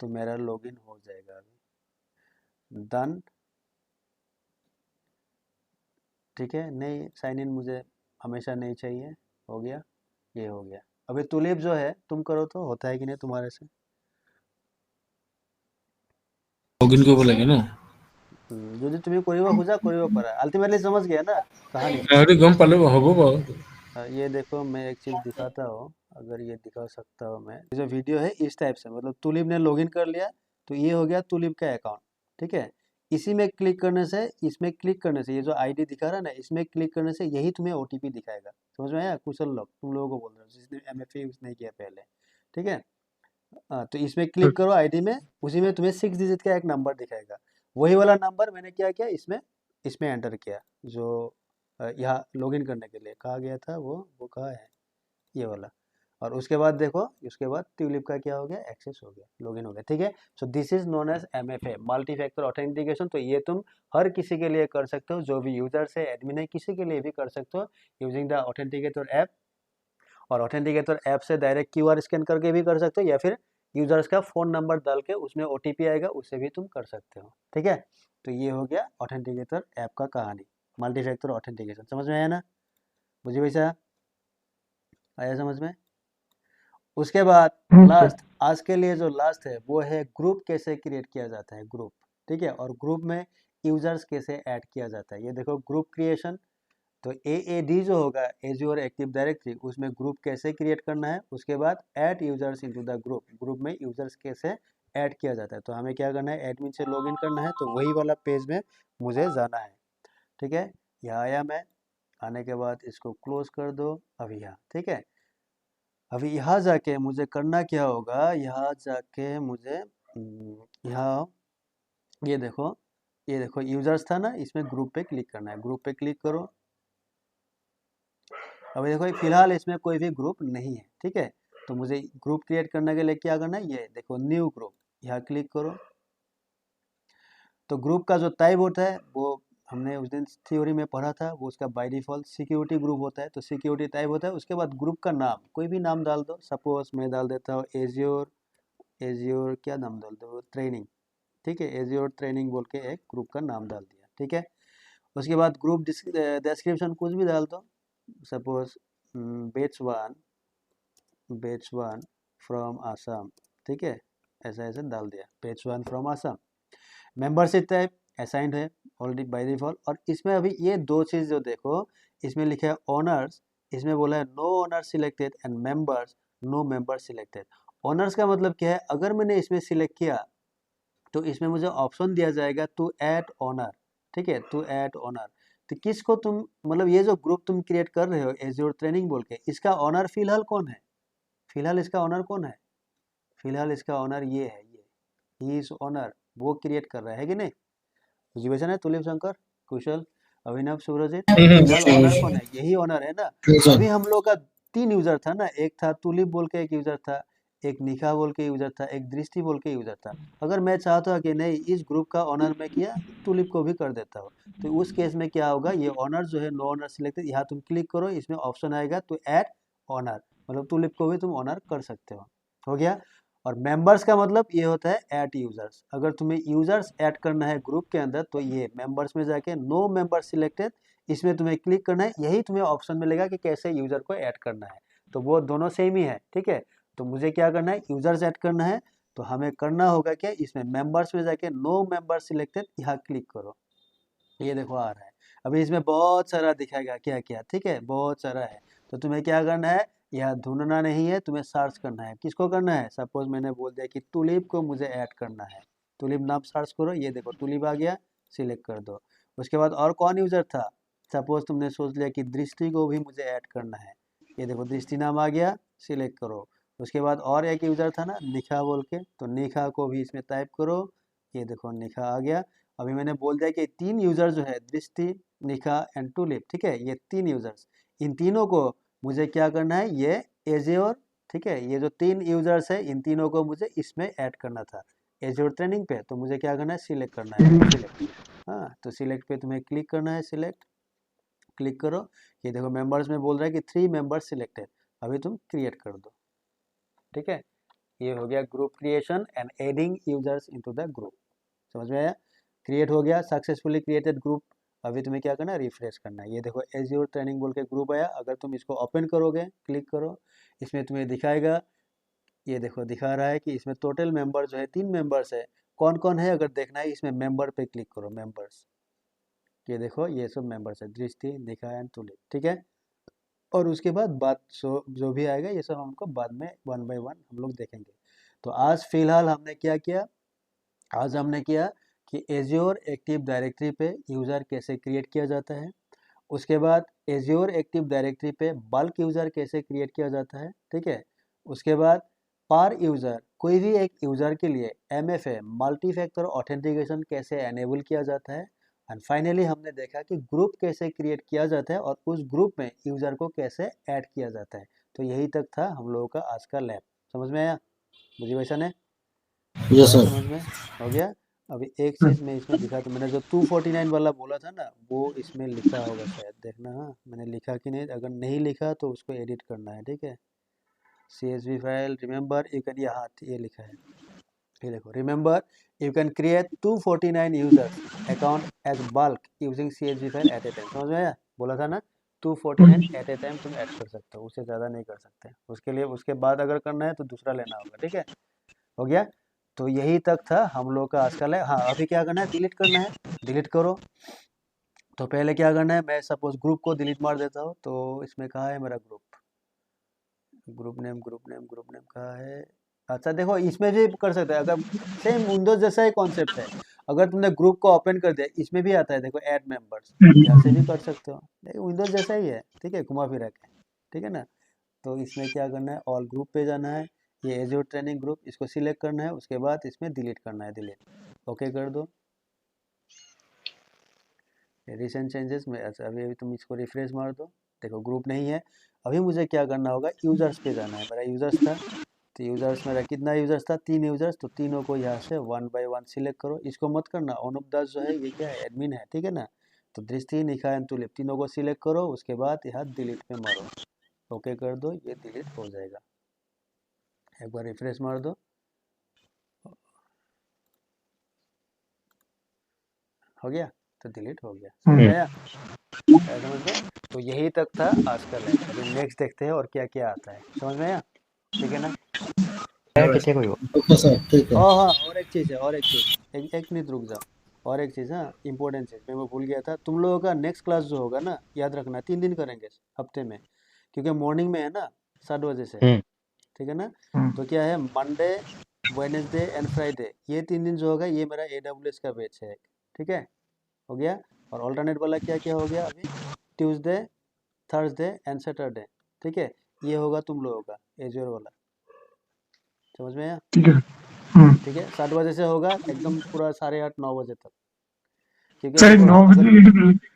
तो मेरा लॉगिन हो जाएगा। अभी डन, ठीक है। नहीं, साइन इन मुझे हमेशा नहीं चाहिए, हो गया, ये हो गया। अभी तुलिप जो है तुम करो तो होता है कि नहीं तुम्हारे से। লগ ইন কৰিব লাগে ন? যদি তুমি কৰিব খোজা কৰিব পাৰা, আল্টিমেटली समझ गया ना कहानी। এইটো গম পালো, হ'ব বাৰু। ये देखो मैं एक चीज दिखाता हूँ, अगर ये दिखा सकता हूँ मैं। ये जो वीडियो है इस टाइप से, मतलब तुलिप ने लॉगिन कर लिया तो ये हो गया तुलिप का अकाउंट, ठीक है। इसी में क्लिक करने से, इसमें क्लिक करने से, ये जो आईडी दिखा रहा है ना, इसमें क्लिक करने से यही तुम्हें ओटीपी दिखाएगा। समझ में आया? कुशल लोग, तुम लोगों को बोल रहे हो जिसने एमएफए यूज नहीं किया पहले, ठीक है। तो इसमें क्लिक करो आईडी में, उसी में तुम्हें 6 डिजिट का एक नंबर दिखाएगा। वही वाला नंबर मैंने क्या किया, इसमें इसमें एंटर किया, जो यहाँ लॉगिन करने के लिए कहा गया था, वो कहाँ है, ये वाला। और उसके बाद देखो, उसके बाद ट्यूलिप का क्या हो गया, एक्सेस हो गया, लॉगिन हो गया, ठीक है। So this is known as MFA, multi factor authentication. तो ये तुम हर किसी के लिए कर सकते हो, जो भी यूजर्स है, एडमिन है, किसी के लिए भी कर सकते हो यूजिंग द ऑथेंटिकेटर ऐप। और ऑथेंटिकेटर ऐप से डायरेक्ट क्यूआर स्कैन करके भी कर सकते हो, या फिर यूजर्स का फ़ोन नंबर डाल के उसमें ओटीपी आएगा, उससे भी तुम कर सकते हो, ठीक है। तो ये हो गया ऑथेंटिकेटर ऐप का कहानी, मल्टी फैक्टर ऑथेंटिकेशन। समझ में आया ना? मुझे वैसा आया समझ में? उसके बाद लास्ट, आज के लिए जो लास्ट है वो है ग्रुप कैसे क्रिएट किया जाता है, ग्रुप, ठीक है। और ग्रुप में यूजर्स कैसे ऐड किया जाता है, ये देखो ग्रुप क्रिएशन। तो AAD जो होगा, एज्योर एक्टिव डायरेक्टरी, उसमें ग्रुप कैसे क्रिएट करना है। उसके बाद add users into the group, group में यूजर्स कैसे ऐड किया जाता है। तो हमें क्या करना है, एडमिन से लॉगिन करना है, तो वही वाला पेज में मुझे जाना है, ठीक है। यहाँ आया मैं, आने के बाद इसको क्लोज कर दो। अभी यहाँ, ठीक है। अभी यहाँ जाके मुझे करना क्या होगा, यहाँ जाके मुझे यहाँ ये देखो, ये देखो यूजर्स था ना, इसमें ग्रुप पे क्लिक करना है, ग्रुप पे क्लिक करो। अभी देखो फिलहाल इसमें कोई भी ग्रुप नहीं है, ठीक है। तो मुझे ग्रुप क्रिएट करने के लिए क्या करना है, ये देखो न्यू ग्रुप, यहाँ क्लिक करो। तो ग्रुप का जो टाइप होता है वो हमने उस दिन थ्योरी में पढ़ा था, वो उसका बाय डिफॉल्ट सिक्योरिटी ग्रुप होता है, तो सिक्योरिटी टाइप होता है। उसके बाद ग्रुप का नाम कोई भी नाम डाल दो, सपोज मैं डाल देता हूँ एज्योर, एज्योर क्या नाम डाल दो, ट्रेनिंग, ठीक है। एज्योर ट्रेनिंग बोल के एक ग्रुप का नाम डाल दिया, ठीक है। उसके बाद ग्रुप डिस्क्रिप्शन कुछ भी डाल दो, suppose batch one from Assam, ठीक है, ऐसा ऐसा डाल दिया, batch one from Assam. Membership type assigned है ऑलरेडी बाय डिफॉल्ट। और इसमें अभी ये दो चीज़ जो देखो, इसमें लिखा है ऑनर्स, इसमें बोला है no owner selected, and members no member selected. Owners का मतलब क्या है, अगर मैंने इसमें सिलेक्ट किया तो इसमें मुझे ऑप्शन दिया जाएगा टू ऐड ऑनर, ठीक है, टू ऐड ऑनर। तो किसको तुम, मतलब ये जो ग्रुप तुम क्रिएट कर रहे हो एज्योर ट्रेनिंग बोल के, इसका ऑनर फिलहाल कौन है, फिलहाल इसका ऑनर कौन है, फिलहाल इसका ऑनर ये है, ये ही इज ऑनर, वो क्रिएट कर रहा है कि नहीं। एजुकेशन है, तुलिप शंकर, कुशल, अभिनव, सूरजित, फिलहाल ऑनर कौन है, यही ऑनर है ना। अभी हम लोग का 3 यूजर था ना, एक था तुलिप बोल के एक यूजर था, एक निखा बोल के यूजर था, एक दृष्टि बोल के यूजर था। अगर मैं चाहता कि नहीं इस ग्रुप का ऑनर मैं किया, तुलिप को भी कर देता हूँ, तो उस केस में क्या होगा, ये ऑनर जो है नो ऑनर सिलेक्टेड, यहाँ तुम क्लिक करो, इसमें ऑप्शन आएगा टू ऐड ऑनर, मतलब तुलिप को भी तुम ऑनर कर सकते हो गया। और मेंबर्स का मतलब ये होता है ऐड यूजर्स, अगर तुम्हें यूजर्स ऐड करना है ग्रुप के अंदर, तो ये मेंबर्स में जाके नो मेंबर सिलेक्टेड, इसमें तुम्हें क्लिक करना है, यही तुम्हें ऑप्शन मिलेगा कि कैसे यूजर को ऐड करना है। तो वो दोनों सेम ही है, ठीक है। तो मुझे क्या करना है, यूजर्स ऐड करना है। तो हमें करना होगा क्या, इसमें मेंबर्स में जाके नो मेंबर सिलेक्टेड यहाँ क्लिक करो, ये देखो आ रहा है। अभी इसमें बहुत सारा दिखाएगा क्या क्या, ठीक है, बहुत सारा है। तो तुम्हें क्या करना है, यह ढूंढना नहीं है, तुम्हें सर्च करना है। किसको करना है, सपोज मैंने बोल दिया कि टुलिप को मुझे ऐड करना है, टुलिप नाम सर्च करो, ये देखो टुलिप आ गया, सिलेक्ट कर दो। उसके बाद और कौन यूजर था, सपोज तुमने सोच लिया कि दृष्टि को भी मुझे ऐड करना है, ये देखो दृष्टि नाम आ गया, सिलेक्ट करो। उसके बाद और एक यूजर था ना निखा बोल के, तो निखा को भी इसमें टाइप करो, ये देखो निखा आ गया। अभी मैंने बोल दिया कि 3 यूजर जो है दृष्टि, निखा एंड टुलिप, ठीक है, ये 3 यूजर्स, इन तीनों को मुझे क्या करना है, ये एज्योर, ठीक है, ये जो 3 यूजर्स है इन तीनों को मुझे इसमें ऐड करना था एज्योर ट्रेनिंग पे। तो मुझे क्या करना है, सिलेक्ट करना है, सिलेक्ट। हाँ, तो सिलेक्ट पे तुम्हें क्लिक करना है, सिलेक्ट क्लिक करो। ये देखो मेंबर्स में बोल रहा है कि 3 मेंबर्स सिलेक्टेड, अभी तुम क्रिएट कर दो, ठीक है। ये हो गया group creation and adding users into the group, समझ में आया। क्रिएट हो गया, सक्सेसफुली क्रिएटेड ग्रुप। अभी तुम्हें क्या करना है, रिफ्रेश करना है। ये देखो एज्योर ट्रेनिंग बोल के ग्रुप आया। अगर तुम इसको ओपन करोगे, क्लिक करो, इसमें तुम्हें दिखाएगा, ये देखो दिखा रहा है कि इसमें टोटल मेंबर जो है 3 मेंबर्स है। कौन कौन है अगर देखना है, इसमें मेंबर पे क्लिक करो, मेंबर्स, ये देखो ये सब मेंबर्स है, दृष्टि, निखा एंड टुलिप, ठीक है। और उसके बाद बात जो भी आएगा ये सब हमको बाद में 1 बाय 1 हम लोग देखेंगे। तो आज फिलहाल हमने क्या किया, आज हमने किया कि एज्योर एक्टिव डायरेक्टरी पे यूज़र कैसे क्रिएट किया जाता है। उसके बाद एज्योर एक्टिव डायरेक्टरी पे बल्क यूज़र कैसे क्रिएट किया जाता है, ठीक है। उसके बाद पर यूज़र, कोई भी एक यूज़र के लिए MFA मल्टी फैक्टर ऑथेंटिकेशन कैसे एनेबल किया जाता है। एंड फाइनली हमने देखा कि ग्रुप कैसे क्रिएट किया जाता है और उस ग्रुप में यूज़र को कैसे ऐड किया जाता है। तो यही तक था हम लोगों का आज का लैब, समझ में आया मुझे वैसा ने, यस आया सर। समझ में, हो गया। अभी एक चीज़ मैं इसमें दिखा, तो मैंने जो 249 वाला बोला था ना, वो इसमें लिखा होगा शायद, देखना। हाँ, मैंने लिखा कि नहीं, अगर नहीं लिखा तो उसको एडिट करना है, ठीक है। CSV file remember you can, यहाँ ये लिखा है, ये देखो, remember you can create 249 users account as bulk using CSV file at a time, समझ में आया, बोला था ना 249 एट ए टाइम तुम ऐड कर सकते हो, उससे ज़्यादा नहीं कर सकते। उसके लिए उसके बाद अगर करना है तो दूसरा लेना होगा, ठीक है, हो गया। तो यही तक था हम लोग का आज का है। हाँ, अभी क्या करना है, डिलीट करना है, डिलीट करो। तो पहले क्या करना है, मैं सपोज ग्रुप को डिलीट मार देता हूँ। तो इसमें कहाँ है मेरा group, group name, group name, group name कहाँ है। अच्छा देखो, इसमें भी कर सकते हैं, अगर सेम विंडोज जैसा ही कॉन्सेप्ट है। अगर तुमने ग्रुप को ओपन कर दिया, इसमें भी आता है देखो ऐड मेंबर्स, यहाँ से भी कर सकते हो, देखो विंडोज जैसा ही है, ठीक है, घुमा फिरा के, ठीक है ना। तो इसमें क्या करना है, ऑल ग्रुप पे जाना है, ये एज्योर ट्रेनिंग ग्रुप, इसको सिलेक्ट करना है। उसके बाद इसमें डिलीट करना है, डिलीट, ओके कर दो। रिसेंट चेंजेस में, अच्छा अभी तुम इसको रिफ्रेश मार दो, देखो ग्रुप नहीं है। अभी मुझे क्या करना होगा, यूजर्स पे जाना है, मेरा यूजर्स था, तो यूजर्स मेरा कितना यूजर्स था, 3 यूजर्स, तो तीनों को यहाँ से 1 बाय 1 सिलेक्ट करो। इसको मत करना, अनुप दास जो है ये क्या है, एडमिन है, ठीक है ना। तो दृष्टि, निखा एंड टुलिप तीनों को सिलेक्ट करो। उसके बाद यहाँ डिलीट पे मारो, ओके कर दो, ये डिलीट हो जाएगा। एक बार रिफ्रेश मार दो, हो गया, तो डिलीट हो गया, समझ में आया, समझ में। तो यही तक था आज का लैब। अभी नेक्स्ट देखते हैं और क्या क्या आता है, समझ में आया, ठीक है ना। ओके सर, ठीक है। हाँ हाँ, और एक चीज़ है, और एक चीज़, एक मिनट रुक जाओ, और एक चीज़, हाँ इंपॉर्टेंट चीज़ मैं भूल गया था। तुम लोगों का नेक्स्ट क्लास जो होगा ना, याद रखना 3 दिन करेंगे हफ्ते में, क्योंकि मॉर्निंग में है ना 7 बजे से, ठीक है ना। तो क्या है, मंडे, वेडनेसडे एंड फ्राइडे, ये 3 दिन जो होगा ये मेरा AWS का बैच है, ठीक है, हो गया। और ऑल्टरनेट वाला क्या क्या हो गया, अभी ट्यूसडे, थर्सडे एंड सैटरडे, ठीक है, ये होगा तुम लोगों का एज्योर वाला, समझ में आया, ठीक है। ठीक है। 7 बजे से होगा एकदम पूरा 8:30 9 बजे तक, क्योंकि सर देखो 9 अगर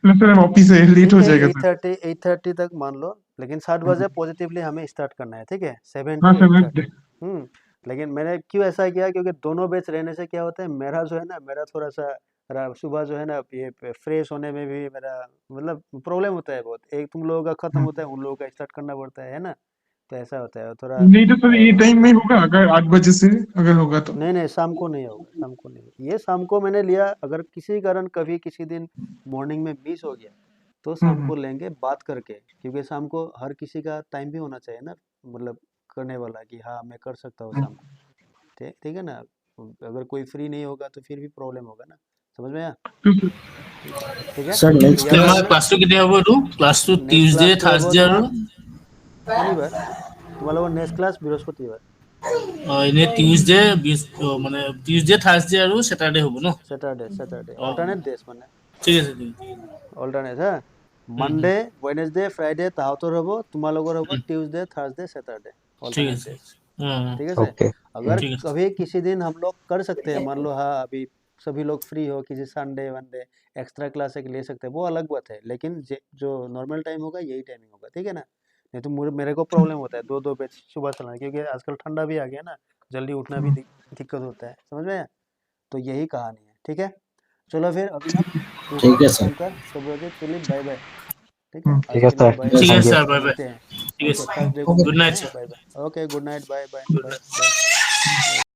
बजे सर ऑफिस है, लेट ठीक हो है जाएगा सर। 8:30 तक मान लो, लेकिन 7 बजे पॉजिटिवली हमें स्टार्ट करना है, ठीक है, 7 हाँ to सर 8:30। लेकिन मैंने क्यों ऐसा किया, क्योंकि दोनों बैच रहने से क्या होता है, मेरा जो है ना, मेरा थोड़ा सा सुबह जो है ना, ये फ्रेश होने में भी मेरा मतलब प्रॉब्लम होता है बहुत। एक तुम लोगों का खत्म होता है, उन लोगों का स्टार्ट करना पड़ता है ना। तो ऐसा होता है थोड़ा। नहीं तो सर ये टाइम में होगा, अगर 8 बजे से अगर होगा तो। नहीं नहीं, शाम को नहीं होगा, शाम को नहीं होगा। ये शाम को मैंने लिया, अगर किसी कारण कभी किसी दिन मॉर्निंग में मिस हो गया तो शाम को लेंगे बात करके, क्योंकि शाम को हर किसी का टाइम भी होना चाहिए ना, मतलब करने वाला कि हाँ मैं कर सकता हूँ शाम को। ठीक है ना, अगर कोई फ्री नहीं होगा तो फिर भी प्रॉब्लम होगा ना, समझ में आया? ठीक है सर तो नेक्स्ट याद তোমাৰ रखना। ক্লাছটো কেতিয়া হ'ব এইটো ক্লাছটো नेक्स्ट টিউজডে क्लास जो থাৰ্সডে আৰু शनिवार, तुम्हारा नेक्स्ट क्लास बृहस्पतिवार, এনে টিউজডে মানে টিউজডে থাৰ্সডে আৰু স্যাটাৰডে হ'ব ন सैटरडे অ অল্টারনেট डेज মানে ঠিক আছে ঠিক আছে অল্টারনেট হ্যাঁ, মানডে ওয়েডনেসডে ফ্রাইডে তাহতৰ হ'ব, তোমালোকৰ হ'ব ट्यूसडे थर्सडे सैटरडे, ঠিক অল্টারनेट আছে डेज। হুম ठीक है से ओके अगर ঠিক আছে कभी किसी दिन हम लोग कर सकते हैं, मान लो हाँ अभी सभी लोग फ्री हो, किसी संडे वनडे एक्स्ट्रा क्लास एक ले सकते हैं, वो अलग बात है, लेकिन जो नॉर्मल टाइम होगा यही टाइमिंग होगा, ठीक है ना? नहीं तो मेरे को प्रॉब्लम होता है दो दो बैच सुबह चलाना, क्योंकि आजकल ठंडा भी आ गया ना, जल्दी उठना भी दिक्कत होता है, समझ में आया? तो यही कहानी है, ठीक है। चलो फिर अभी आप तू ठीक कर, है sir Shankar, Subrajit, Philip, bye bye. ठीक है, आज ठीक है के लिए सर बाय ঠিক बाय, আছে thank you sir bye bye मिलते हैं। ঠিক ओके আছে थर्सडे को গুড मिलते নাইট हैं, sir bye bye. Okay good night, bye bye good bye night bye.